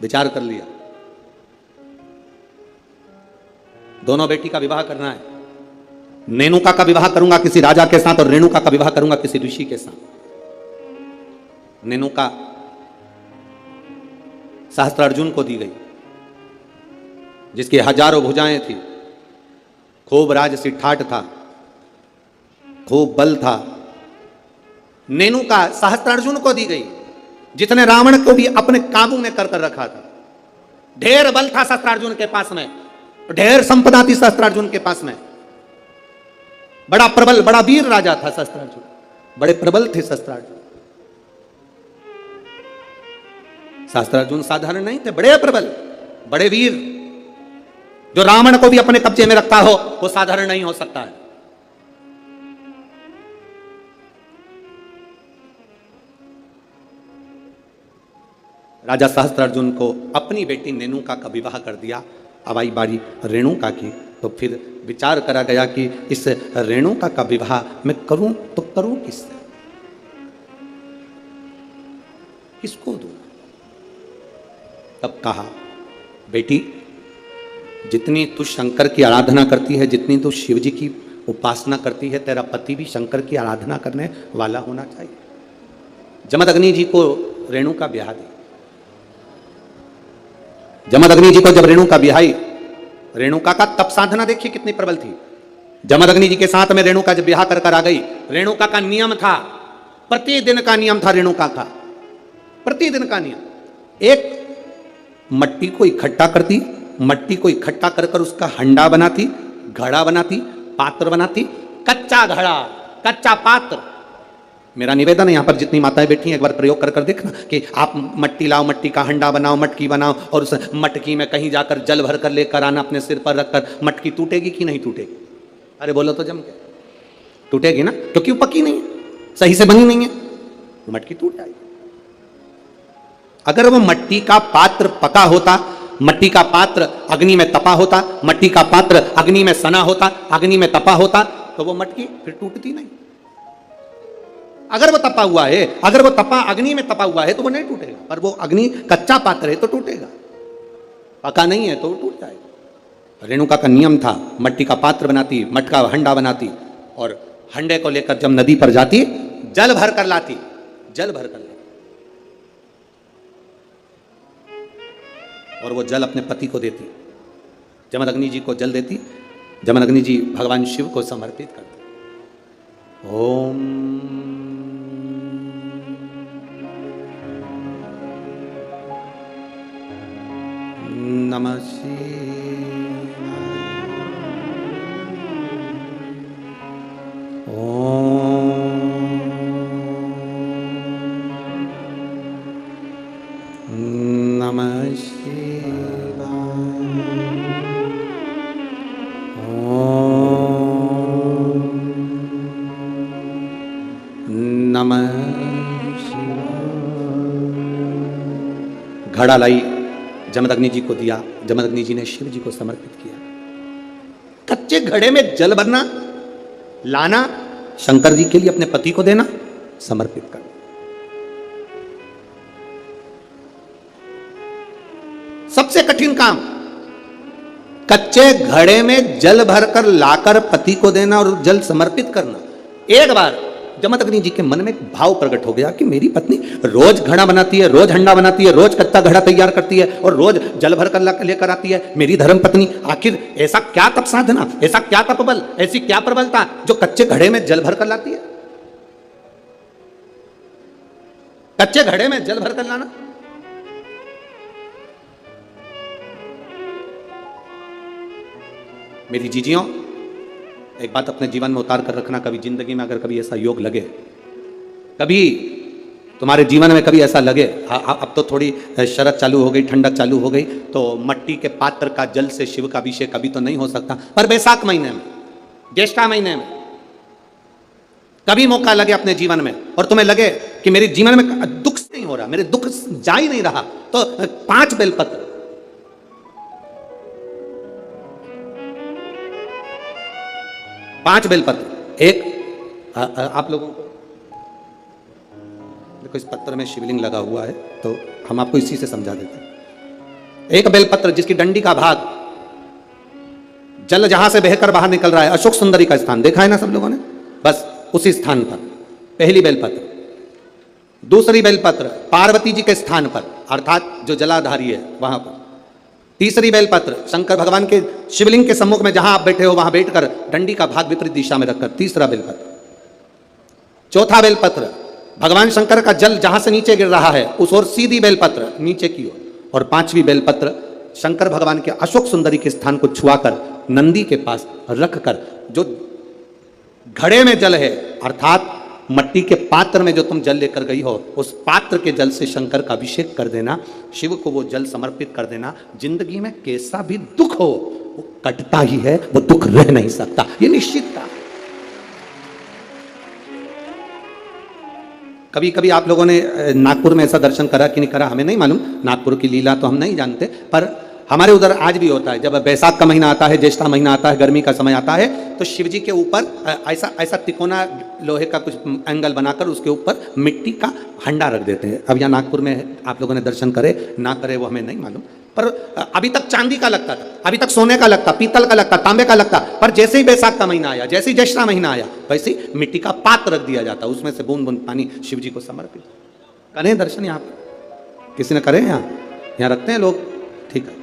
विचार कर लिया, दोनों बेटी का विवाह करना है। नेनुका का विवाह करूंगा किसी राजा के साथ और रेणुका का विवाह करूंगा किसी ऋषि के साथ। नेनुका सहस्त्रार्जुन को दी गई, जिसकी हजारों भुजाएं थी, खूब राजसी ठाठ था, खूब बल था। नेनुका सहस्त्रार्जुन को दी गई, जितने रावण को भी अपने काबू में कर रखा था। ढेर बल था सहस्त्रार्जुन के पास में, ढेर संपदा थी सहस्त्रार्जुन के पास में। बड़ा प्रबल, बड़ा वीर राजा था सहस्त्रार्जुन, बड़े प्रबल थे सहस्त्रार्जुन। सहस्त्रार्जुन साधारण नहीं थे, बड़े प्रबल, बड़े वीर। जो रावण को भी अपने कब्जे में रखता हो वो साधारण नहीं हो सकता है। राजा सहस्त्रार्जुन को अपनी बेटी नेनुका का विवाह कर दिया। अब आई बारी रेणुका की, तो फिर विचार करा गया कि इस रेणुका का विवाह मैं करूं तो करूं किससे, किसको दूं? तब कहा, बेटी जितनी तू शंकर की आराधना करती है, जितनी तू शिव जी की उपासना करती है, तेरा पति भी शंकर की आराधना करने वाला होना चाहिए। जमदग्नि जी को रेणुका ब्याह दी। जमदग्नि जी को जब रेणुका ब्याही, रेणुका का तप साधना देखिए कितनी प्रबल थी। जमदग्नि जी के साथ में रेणुका जब ब्याह कर आ गई, रेणुका का नियम था, प्रतिदिन का नियम था रेणुका का, प्रतिदिन का नियम। एक मट्टी को इकट्ठा करती, मट्टी को इकट्ठा कर कर उसका हंडा बनाती, घड़ा बनाती, पात्र बनाती, कच्चा घड़ा, कच्चा पात्र। मेरा निवेदन है यहां पर जितनी माताएं बैठी हैं, एक बार प्रयोग कर कर देखना कि आप मट्टी लाओ, मट्टी का हंडा बनाओ, मटकी बनाओ, और उस मटकी में कहीं जाकर जल भर कर लेकर आना, अपने सिर पर रखकर। मटकी टूटेगी कि नहीं टूटेगी? अरे बोलो तो जम के टूटेगी ना, क्योंकि वो पकी नहीं है, सही से बनी नहीं है, वो मटकी टूट जाएगी। अगर वो मट्टी का पात्र पका होता मट्टी का पात्र अग्नि में तपा होता, मट्टी का पात्र अग्नि में सना होता, अग्नि में तपा होता, तो वो मटकी फिर टूटती नहीं। अगर वो तपा हुआ है, अगर वो तपा अग्नि में तपा हुआ है तो वो नहीं टूटेगा, पर वो अग्नि कच्चा पात्र है तो टूटेगा, पका नहीं है तो टूट जाएगा। रेणुका का नियम था, मट्टी का पात्र बनाती, मटका हंडा बनाती और हंडे को लेकर जब नदी पर जाती जल भर कर लाती, जल भर कर लाती और वो जल अपने पति को देती। जमदग्नि जी को जल देती, जमदग्नि जी भगवान शिव को समर्पित करते। ओम नमः शिवाय। ओम नमः शिवाय। ओम नमः शिवाय। घड़ा लाई, जमदग्नि जी को दिया, जमदग्नि जी ने शिव जी को समर्पित किया। कच्चे घड़े में जल भरना, लाना, शंकर जी के लिए अपने पति को देना, समर्पित करना। सबसे कठिन काम कच्चे घड़े में जल भरकर लाकर पति को देना और जल समर्पित करना। एक बार जमदग्नि जी के मन में एक भाव प्रकट हो गया कि मेरी पत्नी रोज घड़ा बनाती है, रोज हंडा बनाती है, रोज कच्चा घड़ा तैयार करती है और रोज जल भर कर लेकर आती है। मेरी धर्म पत्नी, आखिर ऐसा क्या तप साधना, ऐसा क्या तप बल, ऐसी क्या प्रबलता जो कच्चे घड़े में जल भर कर लाती है? कच्चे घड़े में जल भर कर लाना। मेरी जीजियों, एक बात अपने जीवन में उतार कर रखना, कभी जिंदगी में अगर कभी ऐसा योग लगे, कभी तुम्हारे जीवन में कभी ऐसा लगे, अब तो थोड़ी शरद चालू हो गई, ठंडक चालू हो गई, तो मट्टी के पात्र का जल से शिव का अभिषेक कभी तो नहीं हो सकता, पर बैसाख महीने में, ज्येष्ठा महीने में कभी मौका लगे अपने जीवन में और तुम्हें लगे कि मेरे जीवन में दुख नहीं हो रहा, मेरे दुख जा ही नहीं रहा, तो 5 बेलपत्र, 5 बेलपत्र, एक आप लोगों को देखो इस पत्र में शिवलिंग लगा हुआ है तो हम आपको इसी से समझा देते हैं। एक बेलपत्र जिसकी डंडी का भाग जल जहां से बहकर बाहर निकल रहा है, अशोक सुंदरी का स्थान देखा है ना सब लोगों ने, बस उसी स्थान पर पहली बेलपत्र। दूसरी बेलपत्र पार्वती जी के स्थान पर, अर्थात जो जलाधारी है वहां पर। तीसरी बेलपत्र शंकर भगवान के शिवलिंग के सम्मुख में जहां आप बैठे हो वहां बैठकर डंडी का भाग विपरीत दिशा में रखकर, तीसरा बेलपत्र। चौथा बेलपत्र भगवान शंकर का जल जहां से नीचे गिर रहा है उस ओर सीधी बेलपत्र नीचे की ओर। और 5वीं बेलपत्र शंकर भगवान के अशोक सुंदरी के स्थान को छुआकर नंदी के पास रखकर, जो घड़े में जल है अर्थात मट्टी के पात्र में जो तुम जल लेकर गई हो उस पात्र के जल से शंकर का अभिषेक कर देना, शिव को वो जल समर्पित कर देना। जिंदगी में कैसा भी दुख हो वो कटता ही है, वो दुख रह नहीं सकता, ये निश्चित था। कभी कभी आप लोगों ने नागपुर में ऐसा दर्शन करा कि नहीं करा हमें नहीं मालूम, नागपुर की लीला तो हम नहीं जानते, पर हमारे उधर आज भी होता है। जब बैसाख का महीना आता है, ज्येष्ठा महीना आता है, गर्मी का समय आता है, तो शिव जी के ऊपर ऐसा ऐसा तिकोना लोहे का कुछ एंगल बनाकर उसके ऊपर मिट्टी का हंडा रख देते हैं। अब यहाँ नागपुर में आप लोगों ने दर्शन करे ना करे वो हमें नहीं मालूम, पर अभी तक चांदी का लगता था, अभी तक सोने का लगता, पीतल का लगता, तांबे का लगता, पर जैसे ही बैसाख का महीना आया, जैसे ही ज्येष्ठा महीना आया, वैसे ही मिट्टी का पात्र रख दिया जाता, उसमें से बूंद बूंद पानी शिव जी को समर्पित। करें दर्शन यहाँ पर, किसी ने करे यहाँ रखते हैं लोग, ठीक है।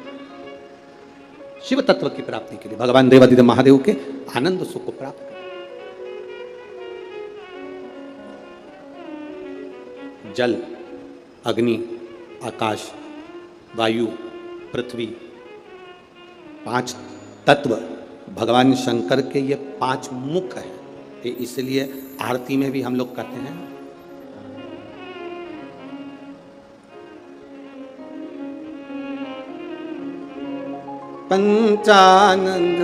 शिव तत्व की प्राप्ति के लिए भगवान देवादिदेव महादेव के आनंद सुख को प्राप्त करें। जल, अग्नि, आकाश, वायु, पृथ्वी, 5 तत्व भगवान शंकर के ये 5 मुख हैं। इसलिए आरती में भी हम लोग कहते हैं पंचानंद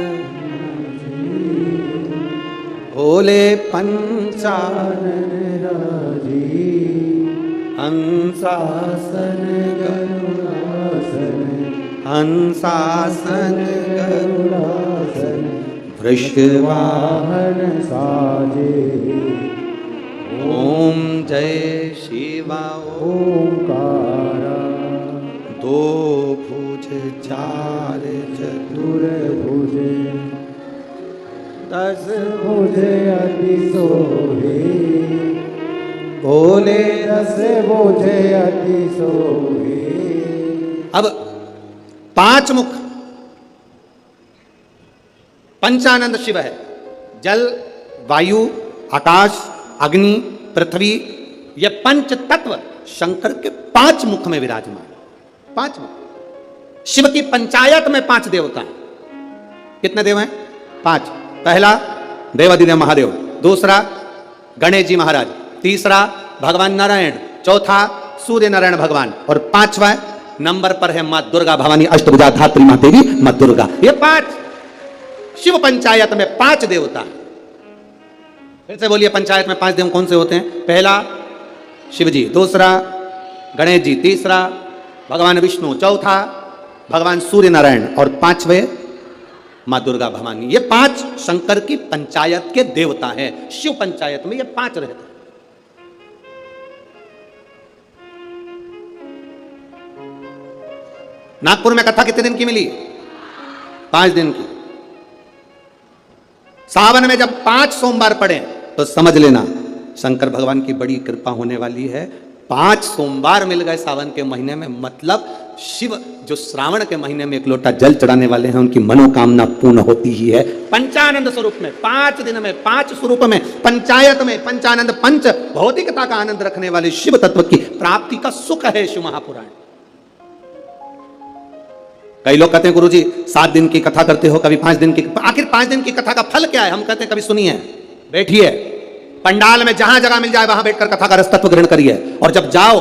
भोले पंचानन राजी, हंसासन करुणासन हंसासन गरुड़ासन वृषवाहन वाहन साजे। ओम जय शिवा ओंकारा दो भुज चार चतुर भुजे 10 भुजे अति सोहे। बोले 10 भुजे अति सोहे। अब 5 मुख पंचानंद शिव है। जल, वायु, आकाश, अग्नि, पृथ्वी, ये पंच तत्व शंकर के 5 मुख में विराजमान। 5 मुख। शिव की पंचायत में 5 देवता हैं। कितने देव हैं? 5। पहला देवाधिदेव महादेव, दूसरा गणेश जी महाराज, तीसरा भगवान नारायण, चौथा सूर्य नारायण भगवान, और 5वां नंबर पर है मां दुर्गा भवानी अष्टभुजा धात्री मां देवी मां दुर्गा। ये 5 शिव पंचायत में 5 देवता। फिर से बोलिए, पंचायत में 5 देव कौन से होते हैं? पहला शिव जी, दूसरा गणेश जी, तीसरा भगवान विष्णु, चौथा भगवान सूर्य नारायण, और 5वें मां दुर्गा भवानी। ये 5 शंकर की पंचायत के देवता हैं। शिव पंचायत में ये 5 रहते हैं। नागपुर में कथा कितने दिन की मिली? 5 दिन की। सावन में जब 5 सोमवार पड़े तो समझ लेना शंकर भगवान की बड़ी कृपा होने वाली है। 5 सोमवार मिल गए सावन के महीने में, मतलब शिव जो श्रावण के महीने में 1 लोटा जल चढ़ाने वाले हैं उनकी मनोकामना पूर्ण होती ही है। पंचानंद स्वरूप में 5 दिन में 5 स्वरूप में पंचायत में पंचानंद पंच भौतिकता का आनंद रखने वाले शिव तत्व की प्राप्ति का सुख है शिव महापुराण। कई लोग कहते हैं गुरुजी 7 दिन की कथा करते हो, कभी 5 दिन की। आखिर 5 दिन की कथा का फल क्या है? हम कहते हैं कभी सुनिए, बैठिए पंडाल में, जहां जगह मिल जाए वहां बैठकर कथा का रस तत्व ग्रहण करिए, और जब जाओ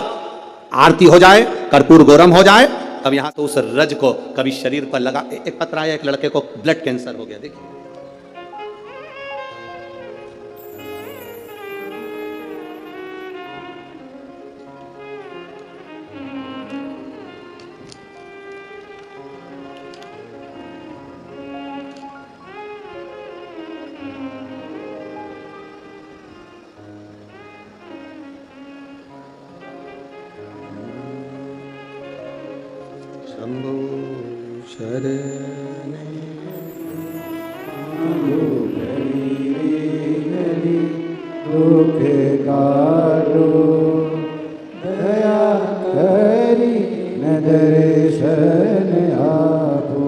आरती हो जाए, कर्पूर गौरम हो जाए, तब यहां तो उस रज को कभी शरीर पर लगा। एक पत्र आया, एक लड़के को ब्लड कैंसर हो गया, देखिए शंभो शरणे दुख काटो दया करी न दर्शन आपो।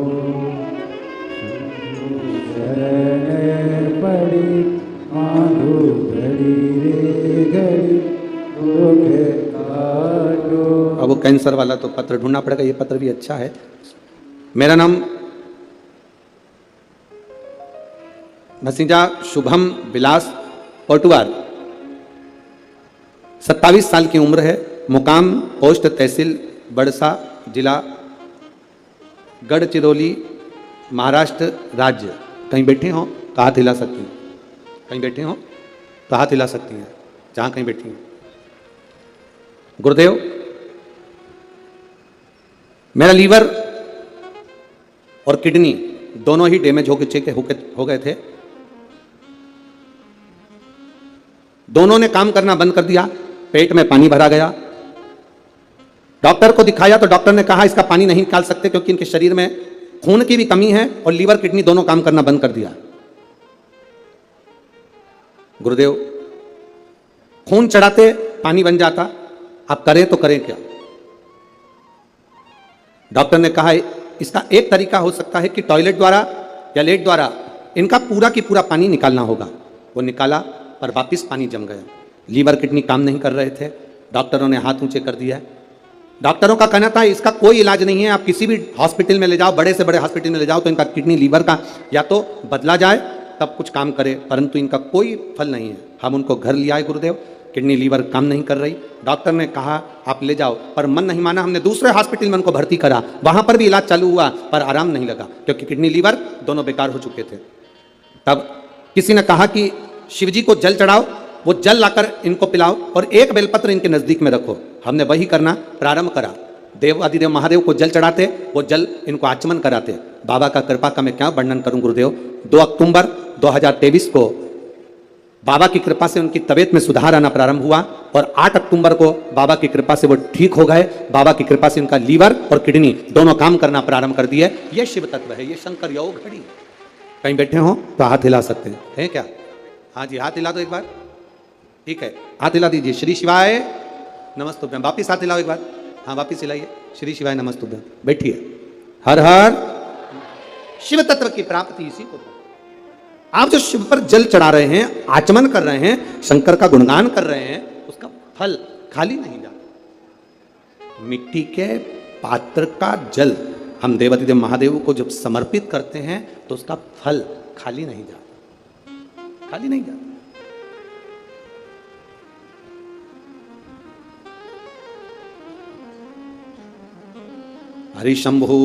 शरण पड़ी माधो घड़ी रे घड़ी दुख काटो। अब वो कैंसर वाला तो पत्र ढूंढना पड़ेगा, ये पत्र भी अच्छा है। मेरा नाम भसीजा शुभम विलास पटुआर, 27 साल की उम्र है, मुकाम पोस्ट तहसील बड़सा, जिला गढ़चिरौली, महाराष्ट्र राज्य। कहीं बैठे हो तो हाथ हिला सकती हैं, कहीं बैठे हो तो हाथ हिला सकती हैं, जहां कहीं बैठी हैं। गुरुदेव, मेरा लीवर और किडनी दोनों ही डैमेज हो गए थे। दोनों ने काम करना बंद कर दिया, पेट में पानी भरा गया। डॉक्टर को दिखाया तो डॉक्टर ने कहा इसका पानी नहीं निकाल सकते क्योंकि इनके शरीर में खून की भी कमी है और लीवर किडनी दोनों काम करना बंद कर दिया। गुरुदेव, खून चढ़ाते पानी बन जाता, आप करें तो करें क्या? डॉक्टर ने कहा इसका एक तरीका हो सकता है कि टॉयलेट द्वारा या लेट द्वारा इनका पूरा की पूरा पानी निकालना होगा। वो निकाला पर वापस पानी जम गया। लीवर किडनी काम नहीं कर रहे थे, डॉक्टरों ने हाथ ऊंचे कर दिया। डॉक्टरों का कहना था इसका कोई इलाज नहीं है, आप किसी भी हॉस्पिटल में ले जाओ, बड़े से बड़े हॉस्पिटल में ले जाओ तो इनका किडनी लीवर का या तो बदला जाए तब कुछ काम करे, परंतु इनका कोई फल नहीं है। हम उनको घर ले आए गुरुदेव, किडनी लीवर काम नहीं कर रही। डॉक्टर ने कहा आप ले जाओ, पर मन नहीं माना। हमने दूसरे हॉस्पिटल में उनको भर्ती करा, वहां पर भी इलाज चालू हुआ पर आराम नहीं लगा क्योंकि किडनी लीवर दोनों बेकार हो चुके थे। तब किसी ने कहा कि शिवजी को जल चढ़ाओ, वो जल लाकर इनको पिलाओ और एक बेलपत्र इनके नजदीक में रखो। हमने वही करना प्रारंभ करा। देवादिदेव महादेव को जल चढ़ाते, वो जल इनको आचमन कराते। बाबा का कृपा का मैं क्या वर्णन करूं गुरुदेव। 2 अक्टूबर 2023 को बाबा की कृपा से उनकी तबीयत में सुधार आना प्रारंभ हुआ और 8 अक्टूबर को बाबा की कृपा से वो ठीक हो गए। बाबा की कृपा से उनका लीवर और किडनी दोनों काम करना प्रारंभ कर दिए। ये शिव तत्व है, ये शंकर योग घड़ी। कहीं बैठे हो तो हाथ हिला सकते हैं क्या? हाँ जी, हाथ हिला दो एक बार। ठीक है, हाथ हिला दीजिए। श्री शिवाय नमस्तुभ्यम। वापिस हाथ हिलाओ एक बार। हाँ, वापिस हिलाइए। श्री शिवाय नमस्तुभ्यम। बैठिए। हर हर शिव तत्व की प्राप्ति इसी को। आप जो शिव पर जल चढ़ा रहे हैं, आचमन कर रहे हैं, शंकर का गुणगान कर रहे हैं, उसका फल खाली नहीं जाता। मिट्टी के पात्र का जल हम देवादिदेव महादेव को जब समर्पित करते हैं तो उसका फल खाली नहीं जाता, खाली नहीं जाता। हरि शंभु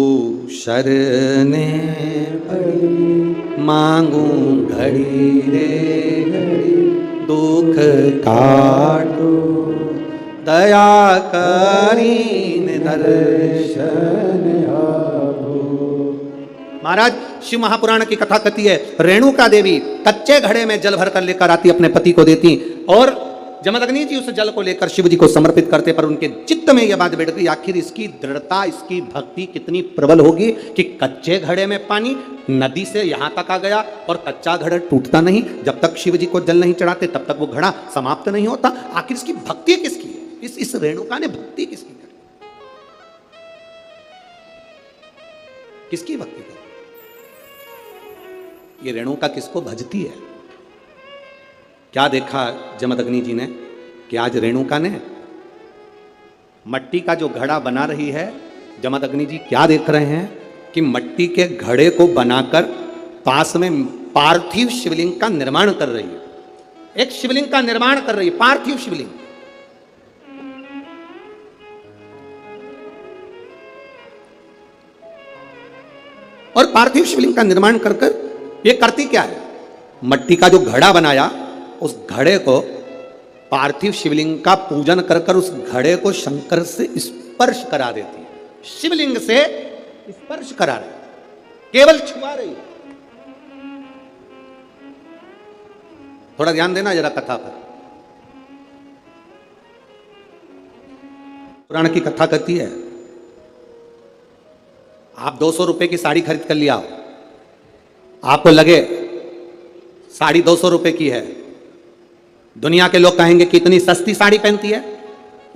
शरणे पड़ी, मांगू घड़ी रे घड़ी, दुख काटो दया करीन दर्शन आपो। महाराज, शिव महापुराण की कथा कहती है, रेणुका देवी कच्चे घड़े में जल भर कर लेकर आती, अपने पति को देती और जमदग्नि जी उस जल को लेकर शिव जी को समर्पित करते। पर उनके चित्त में यह बात बैठ गई, आखिर इसकी दृढ़ता, इसकी भक्ति कितनी प्रबल होगी कि कच्चे घड़े में पानी नदी से यहां तक आ गया और कच्चा घड़ा टूटता नहीं। जब तक शिव जी को जल नहीं चढ़ाते तब तक वो घड़ा समाप्त नहीं होता। आखिर इसकी भक्ति किसकी है? इस रेणुका ने भक्ति किसकी करी? किसकी भक्ति करी? ये रेणुका किसको भजती है? क्या देखा जमदग्नि जी ने कि आज रेणुका ने मट्टी का जो घड़ा बना रही है, जमदग्नि जी क्या देख रहे हैं कि मट्टी के घड़े को बनाकर पास में पार्थिव शिवलिंग का निर्माण कर रही है। एक शिवलिंग का निर्माण कर रही है, पार्थिव शिवलिंग। और पार्थिव शिवलिंग का निर्माण कर कर ये करती क्या है? मट्टी का जो घड़ा बनाया, उस घड़े को पार्थिव शिवलिंग का पूजन कर कर उस घड़े को शंकर से स्पर्श करा देती है। शिवलिंग से स्पर्श करा रही, केवल छुआ रही। थोड़ा ध्यान देना जरा कथा पर। पुराण की कथा कहती है, आप 200 रुपए की साड़ी खरीद कर लिया, आपको लगे साड़ी 200 रुपए की है, दुनिया के लोग कहेंगे कि इतनी सस्ती साड़ी पहनती है,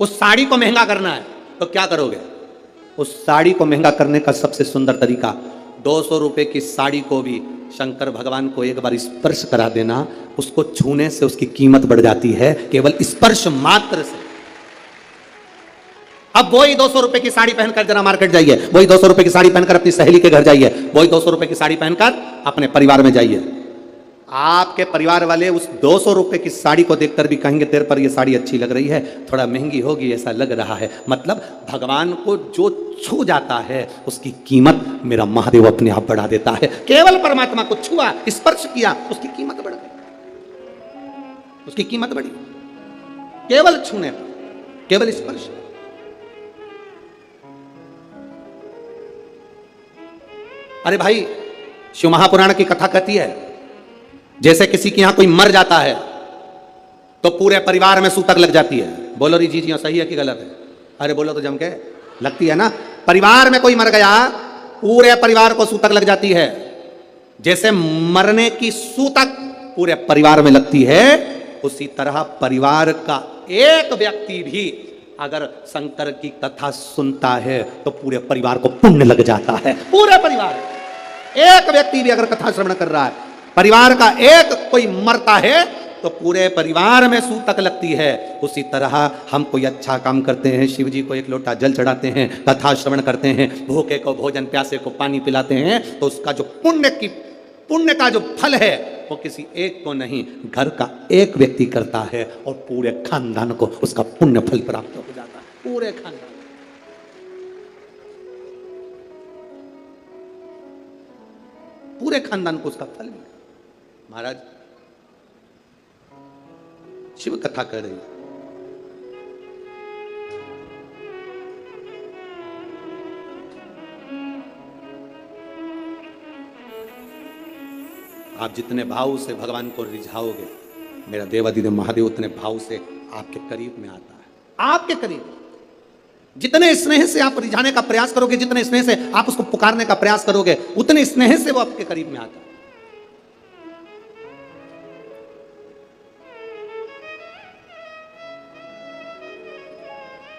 उस साड़ी को महंगा करना है तो क्या करोगे? उस साड़ी को महंगा करने का सबसे सुंदर तरीका, 200 रुपए की साड़ी को भी शंकर भगवान को एक बार स्पर्श करा देना। उसको छूने से उसकी कीमत बढ़ जाती है, केवल स्पर्श मात्र से। अब वही 200 रुपए की साड़ी पहनकर जरा मार्केट जाइए, वही 200 रुपए की साड़ी पहनकर अपनी सहेली के घर जाइए, वही 200 रुपए की साड़ी पहनकर अपने परिवार में जाइए। आपके परिवार वाले उस 200 रुपए की साड़ी को देखकर भी कहेंगे तेरे पर ये साड़ी अच्छी लग रही है, थोड़ा महंगी होगी ऐसा लग रहा है। मतलब भगवान को जो छू जाता है उसकी कीमत मेरा महादेव अपने आप बढ़ा देता है। केवल परमात्मा को छुआ, स्पर्श किया, उसकी कीमत बढ़ गई, उसकी कीमत बढ़ी। केवल छूने पर, केवल स्पर्श। अरे भाई, शिव महापुराण की कथा कहती है, जैसे किसी के यहां कोई मर जाता है तो पूरे परिवार में सूतक लग जाती है। बोलो री जी सही है कि गलत है? अरे बोलो तो जम के। लगती है ना? परिवार में कोई मर गया, पूरे परिवार को सूतक लग जाती है। जैसे मरने की सूतक पूरे परिवार में लगती है, उसी तरह परिवार का एक व्यक्ति भी अगर शंकर की कथा सुनता है तो पूरे परिवार को पुण्य लग जाता है। पूरे परिवार, एक व्यक्ति भी अगर कथा श्रवण कर रहा है, परिवार का एक कोई मरता है तो पूरे परिवार में सूतक लगती है। उसी तरह हम कोई अच्छा काम करते हैं, शिव जी को एक लोटा जल चढ़ाते हैं, कथा श्रवण करते हैं, भूखे को भोजन, प्यासे को पानी पिलाते हैं, तो उसका जो पुण्य का जो फल है वो किसी एक को नहीं, घर का एक व्यक्ति करता है और पूरे खानदान को उसका पुण्य फल प्राप्त हो जाता है। पूरे खानदान, पूरे खानदान को उसका फल मिला। महाराज, शिव कथा कर रही है, आप जितने भाव से भगवान को रिझाओगे, मेरा देवाधिदेव महादेव उतने भाव से आपके करीब में आता है, आपके करीब। जितने स्नेह से आप रिझाने का प्रयास करोगे, जितने स्नेह से आप उसको पुकारने का प्रयास करोगे, उतने स्नेह से वो आपके करीब में आता है।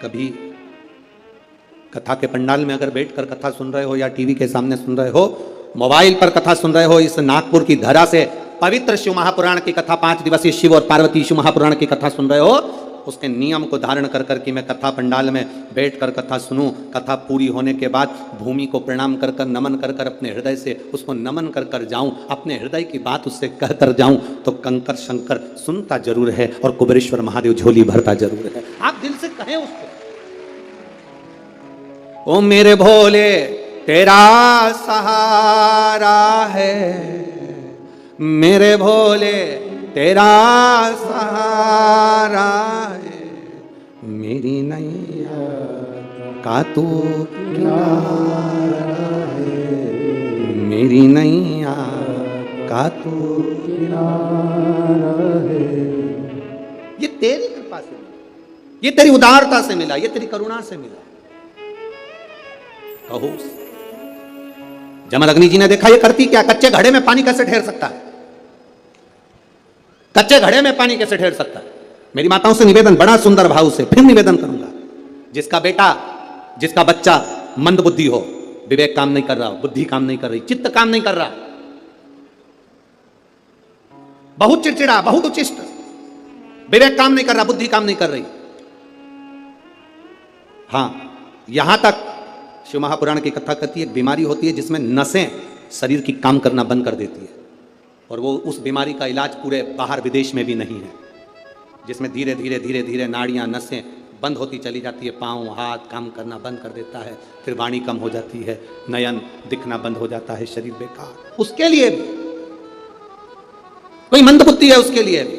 कभी कथा के पंडाल में अगर बैठकर कथा सुन रहे हो, या टीवी के सामने सुन रहे हो, मोबाइल पर कथा सुन रहे हो, इस नागपुर की धरा से पवित्र शिव महापुराण की कथा, 5 दिवसीय शिव और पार्वती शिव महापुराण की कथा सुन रहे हो, उसके नियम को धारण कर कर कि मैं कथा पंडाल में बैठकर कथा सुनूं, कथा पूरी होने के बाद भूमि को प्रणाम कर कर, नमन कर कर, अपने हृदय से उसको नमन कर कर जाऊं, अपने हृदय की बात उससे कह कर जाऊं, तो कंकर शंकर सुनता जरूर है और कुबेरेश्वर महादेव झोली भरता जरूर है। आप दिल से कहें उसको, ओ मेरे भोले तेरा सहारा है, मेरे भोले तेरा सहारा है, मेरी नैया का तू किनारा है, मेरी नैया का तू किनारा है। ये तेरी कृपा से मिला, ये तेरी उदारता से मिला, ये तेरी करुणा से मिला। कहो, जमदग्नि जी ने देखा ये करती क्या, कच्चे घड़े में पानी कैसे ठहर सकता है, कच्चे घड़े में पानी कैसे ठहर सकता है। मेरी माताओं से निवेदन, बड़ा सुंदर भाव से फिर निवेदन करूंगा, जिसका बेटा, जिसका बच्चा मंद बुद्धि हो, विवेक काम नहीं कर रहा, बुद्धि काम नहीं कर रही, चित्त काम नहीं कर रहा, बहुत चिड़चिड़ा, बहुत उचिष्ट, विवेक काम नहीं कर रहा, बुद्धि काम नहीं कर रही, हां यहां तक शिव महापुराण की कथा कहती है, एक बीमारी होती है जिसमें नसें शरीर की काम करना बंद कर देती है, और वो उस बीमारी का इलाज पूरे बाहर विदेश में भी नहीं है, जिसमें धीरे धीरे धीरे धीरे नाड़ियां, नसें बंद होती चली जाती है, पांव हाथ काम करना बंद कर देता है, फिर वाणी कम हो जाती है, नयन दिखना बंद हो जाता है, शरीर बेकार। उसके लिए भी कोई मंदबुद्धि है, उसके लिए भी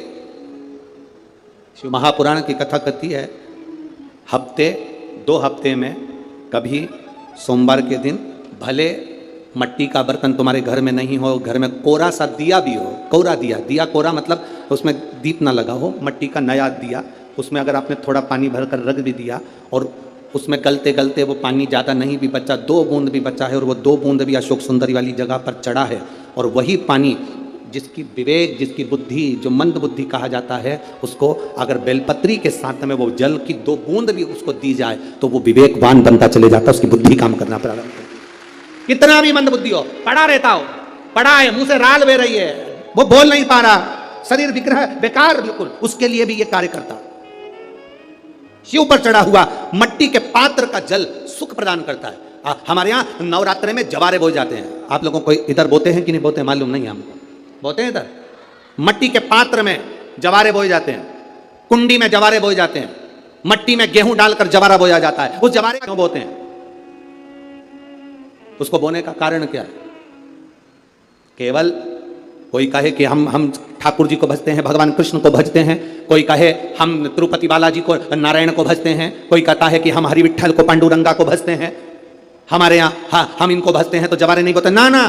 शिव महापुराण की कथा कहती है, हफ्ते 2 हफ्ते में कभी सोमवार के दिन भले मट्टी का बर्तन तुम्हारे घर में नहीं हो, घर में कोरा सा दिया भी हो, कोरा दिया, दिया कोरा मतलब उसमें दीप ना लगा हो, मट्टी का नया दिया, उसमें अगर आपने थोड़ा पानी भरकर रख भी दिया और उसमें गलते गलते वो पानी ज़्यादा नहीं भी बचा, 2 बूंद भी बचा है, और वो 2 बूंद भी अशोक सुंदरी वाली जगह पर चढ़ा है, और वही पानी जिसकी विवेक, जिसकी बुद्धि, जो मंद बुद्धि कहा जाता है, उसको अगर बेलपत्री के साथ में वो जल की 2 बूंद भी उसको दी जाए तो वो विवेकवान बनता चले जाता, उसकी बुद्धि काम करना प्रारंभ करती। कितना भी मंद बुद्धि हो, पड़ा रहता हो, पड़ा है, मुंह से राल बह रही है, वो बोल नहीं पा रहा, शरीर विग्रह बेकार बिल्कुल, उसके लिए भी ये कार्य करता। शिव पर चढ़ा हुआ मट्टी के पात्र का जल सुख प्रदान करता है। हमारे यहाँ नवरात्रे में जवारे बोए जाते हैं, आप लोगों को इधर बोते हैं कि नहीं बोते मालूम नहीं, हमको बोते हैं इधर, मट्टी के पात्र में जवारे बोए जाते हैं, कुंडी में जवारे बोए जाते हैं, मट्टी में गेहूं डालकर जवारा बोया जाता है। उस जवारे क्यों बोते हैं, उसको बोने का कारण क्या है? केवल कोई कहे कि हम ठाकुर जी को भजते हैं, भगवान कृष्ण को भजते हैं, कोई कहे हम तिरुपति बालाजी को, नारायण को भजते हैं, कोई कहता है कि हम हरि विठ्ठल को, पांडुरंगा को भजते हैं, हमारे यहाँ हम इनको भजते हैं तो जवारे नहीं बोते। ना ना,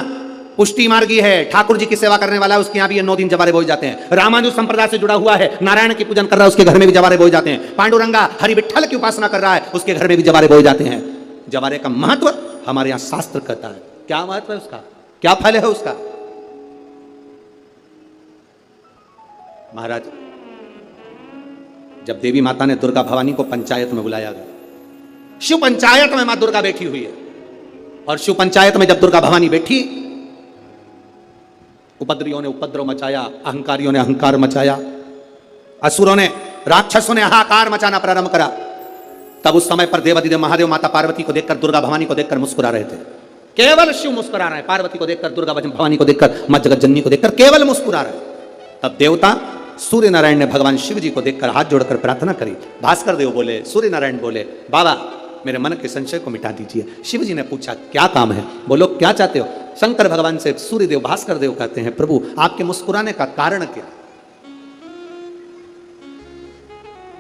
पुष्टि मार्गी है, ठाकुर जी की सेवा करने वाला है, उसके यहाँ भी 9 दिन जवारे बोए जाते हैं। रामानुज संप्रदाय से जुड़ा हुआ है, नारायण की पूजन कर रहा है, उसके घर में भी जवारे बोए जाते हैं। पांडुरंगा हरि विठ्ठल की उपासना कर रहा है, उसके घर में भी जवारे बोए जाते हैं। जवारे का महत्व हमारे यहाँ शास्त्र कहता है। क्या महत्व है उसका, क्या फल है उसका? महाराज, जब देवी माता ने दुर्गा भवानी को पंचायत में बुलाया गया, शिव पंचायत में मां दुर्गा बैठी हुई है, और शिव पंचायत में जब दुर्गा भवानी बैठी, उपद्रवियों ने उपद्रव मचाया, अहंकारियों ने अहंकार मचाया, असुरों ने, राक्षसों ने हाहाकार मचाना प्रारंभ करा। तब उस समय पर देवाधिदेव महादेव माता पार्वती को देखकर, दुर्गा भवानी को देखकर मुस्कुरा रहे थे। केवल शिव मुस्कुरा रहे हैं, पार्वती को देखकर, दुर्गा भवानी को देखकर, मां जगत जननी को देखकर केवल मुस्कुरा रहे। तब देवता सूर्य नारायण ने भगवान शिव जी को देखकर हाथ जोड़कर प्रार्थना करी। भास्कर देव बोले, सूर्य नारायण बोले, बाबा मेरे मन के संशय को मिटा दीजिए। शिव जी ने पूछा क्या काम है, बोलो क्या चाहते हो? शंकर भगवान से सूर्य देव, भास्कर देव कहते हैं, प्रभु आपके मुस्कुराने का कारण क्या?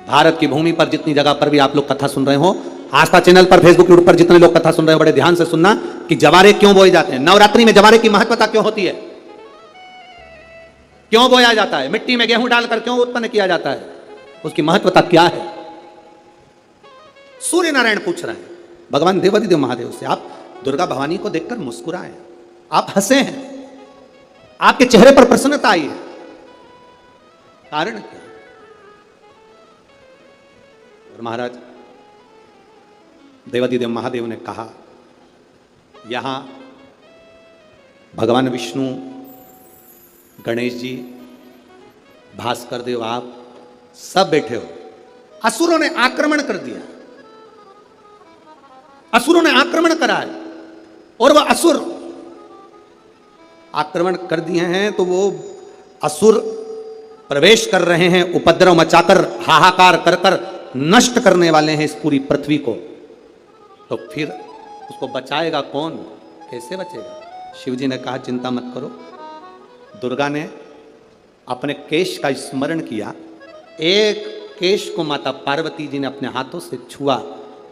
भारत की भूमि पर जितनी जगह पर भी आप लोग कथा सुन रहे हो, आस्था चैनल पर, फेसबुक यूट्यूब पर जितने लोग कथा सुन रहे हो, बड़े ध्यान से सुनना कि जवारे क्यों बोए जाते हैं, नवरात्रि में जवारे की महत्वता क्यों होती है। क्यों बोया जाता है, मिट्टी में गेहूं डालकर क्यों उत्पन्न किया जाता है, उसकी महत्वता क्या है। सूर्य नारायण पूछ रहे हैं भगवान देवाधिदेव महादेव से, आप दुर्गा भवानी को देखकर मुस्कुराए, आप हंसे हैं, आपके चेहरे पर प्रसन्नता आई है, कारण क्या। और महाराज देवाधिदेव महादेव ने कहा, यहां भगवान विष्णु, गणेश जी, भास्कर देव, आप सब बैठे हो। असुरों ने आक्रमण कर दिया, असुरों ने आक्रमण करा है, और वह असुर आक्रमण कर दिए हैं तो वो असुर प्रवेश कर रहे हैं, उपद्रव मचाकर, हाहाकार कर कर नष्ट करने वाले हैं इस पूरी पृथ्वी को। तो फिर उसको बचाएगा कौन, कैसे बचेगा। शिव जी ने कहा चिंता मत करो। दुर्गा ने अपने केश का स्मरण किया, एक केश को माता पार्वती जी ने अपने हाथों से छुआ,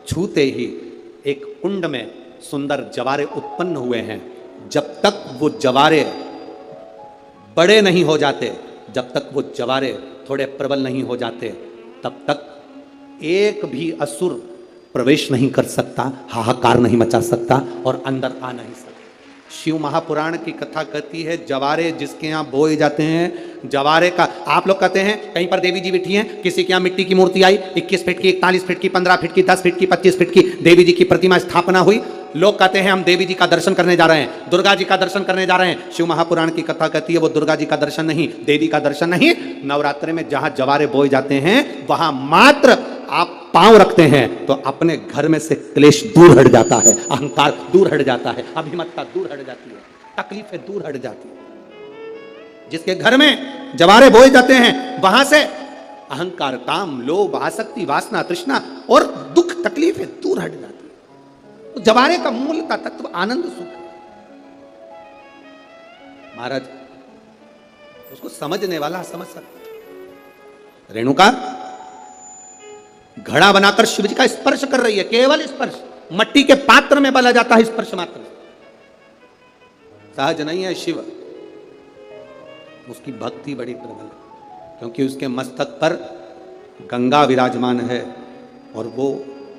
छूते ही एक कुंड में सुंदर जवारे उत्पन्न हुए हैं। जब तक वो जवारे बड़े नहीं हो जाते, जब तक वो जवारे थोड़े प्रबल नहीं हो जाते, तब तक एक भी असुर प्रवेश नहीं कर सकता, हाहाकार नहीं मचा सकता और अंदर आ नहीं सकता। शिव महापुराण की कथा कहती है, जवारे जिसके यहाँ बोए जाते हैं, जवारे का, आप लोग कहते हैं कहीं पर देवी जी बैठी हैं, किसी के यहाँ मिट्टी की मूर्ति आई, 21 फीट की, 41 फीट की, 15 फीट की, 10 फीट की, 25 फीट की देवी जी की प्रतिमा स्थापना हुई। लोग कहते हैं हम देवी जी का दर्शन करने जा रहे हैं, दुर्गा जी का दर्शन करने जा रहे हैं। शिव महापुराण की कथा कहती है वो दुर्गा जी का दर्शन नहीं, देवी का दर्शन नहीं। नवरात्रि में जहां जवारे बोए जाते हैं वहां मात्र आप पांव रखते हैं तो अपने घर में से क्लेश दूर हट जाता है, अहंकार दूर हट जाता है, अभिमतता दूर हट जाती है, तकलीफें दूर हट जाती है। जिसके घर में जवारे बोए जाते हैं वहां से अहंकार, काम, लोभ, आसक्ति, वासना, तृष्णा और दुख, तकलीफें दूर हट जाती है। तो जवारे का मूल का तत्व आनंद सुख है। महाराज उसको समझने वाला समझ सकता। रेणुका घड़ा बनाकर शिव जी का स्पर्श कर रही है, केवल स्पर्श, मट्टी के पात्र में बला जाता है स्पर्श मात्र, सहज नहीं है शिव। उसकी भक्ति बड़ी प्रबल है क्योंकि उसके मस्तक पर गंगा विराजमान है और वो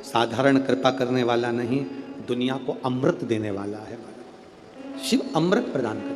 साधारण कृपा करने वाला नहीं, दुनिया को अमृत देने वाला है। शिव अमृत प्रदान कर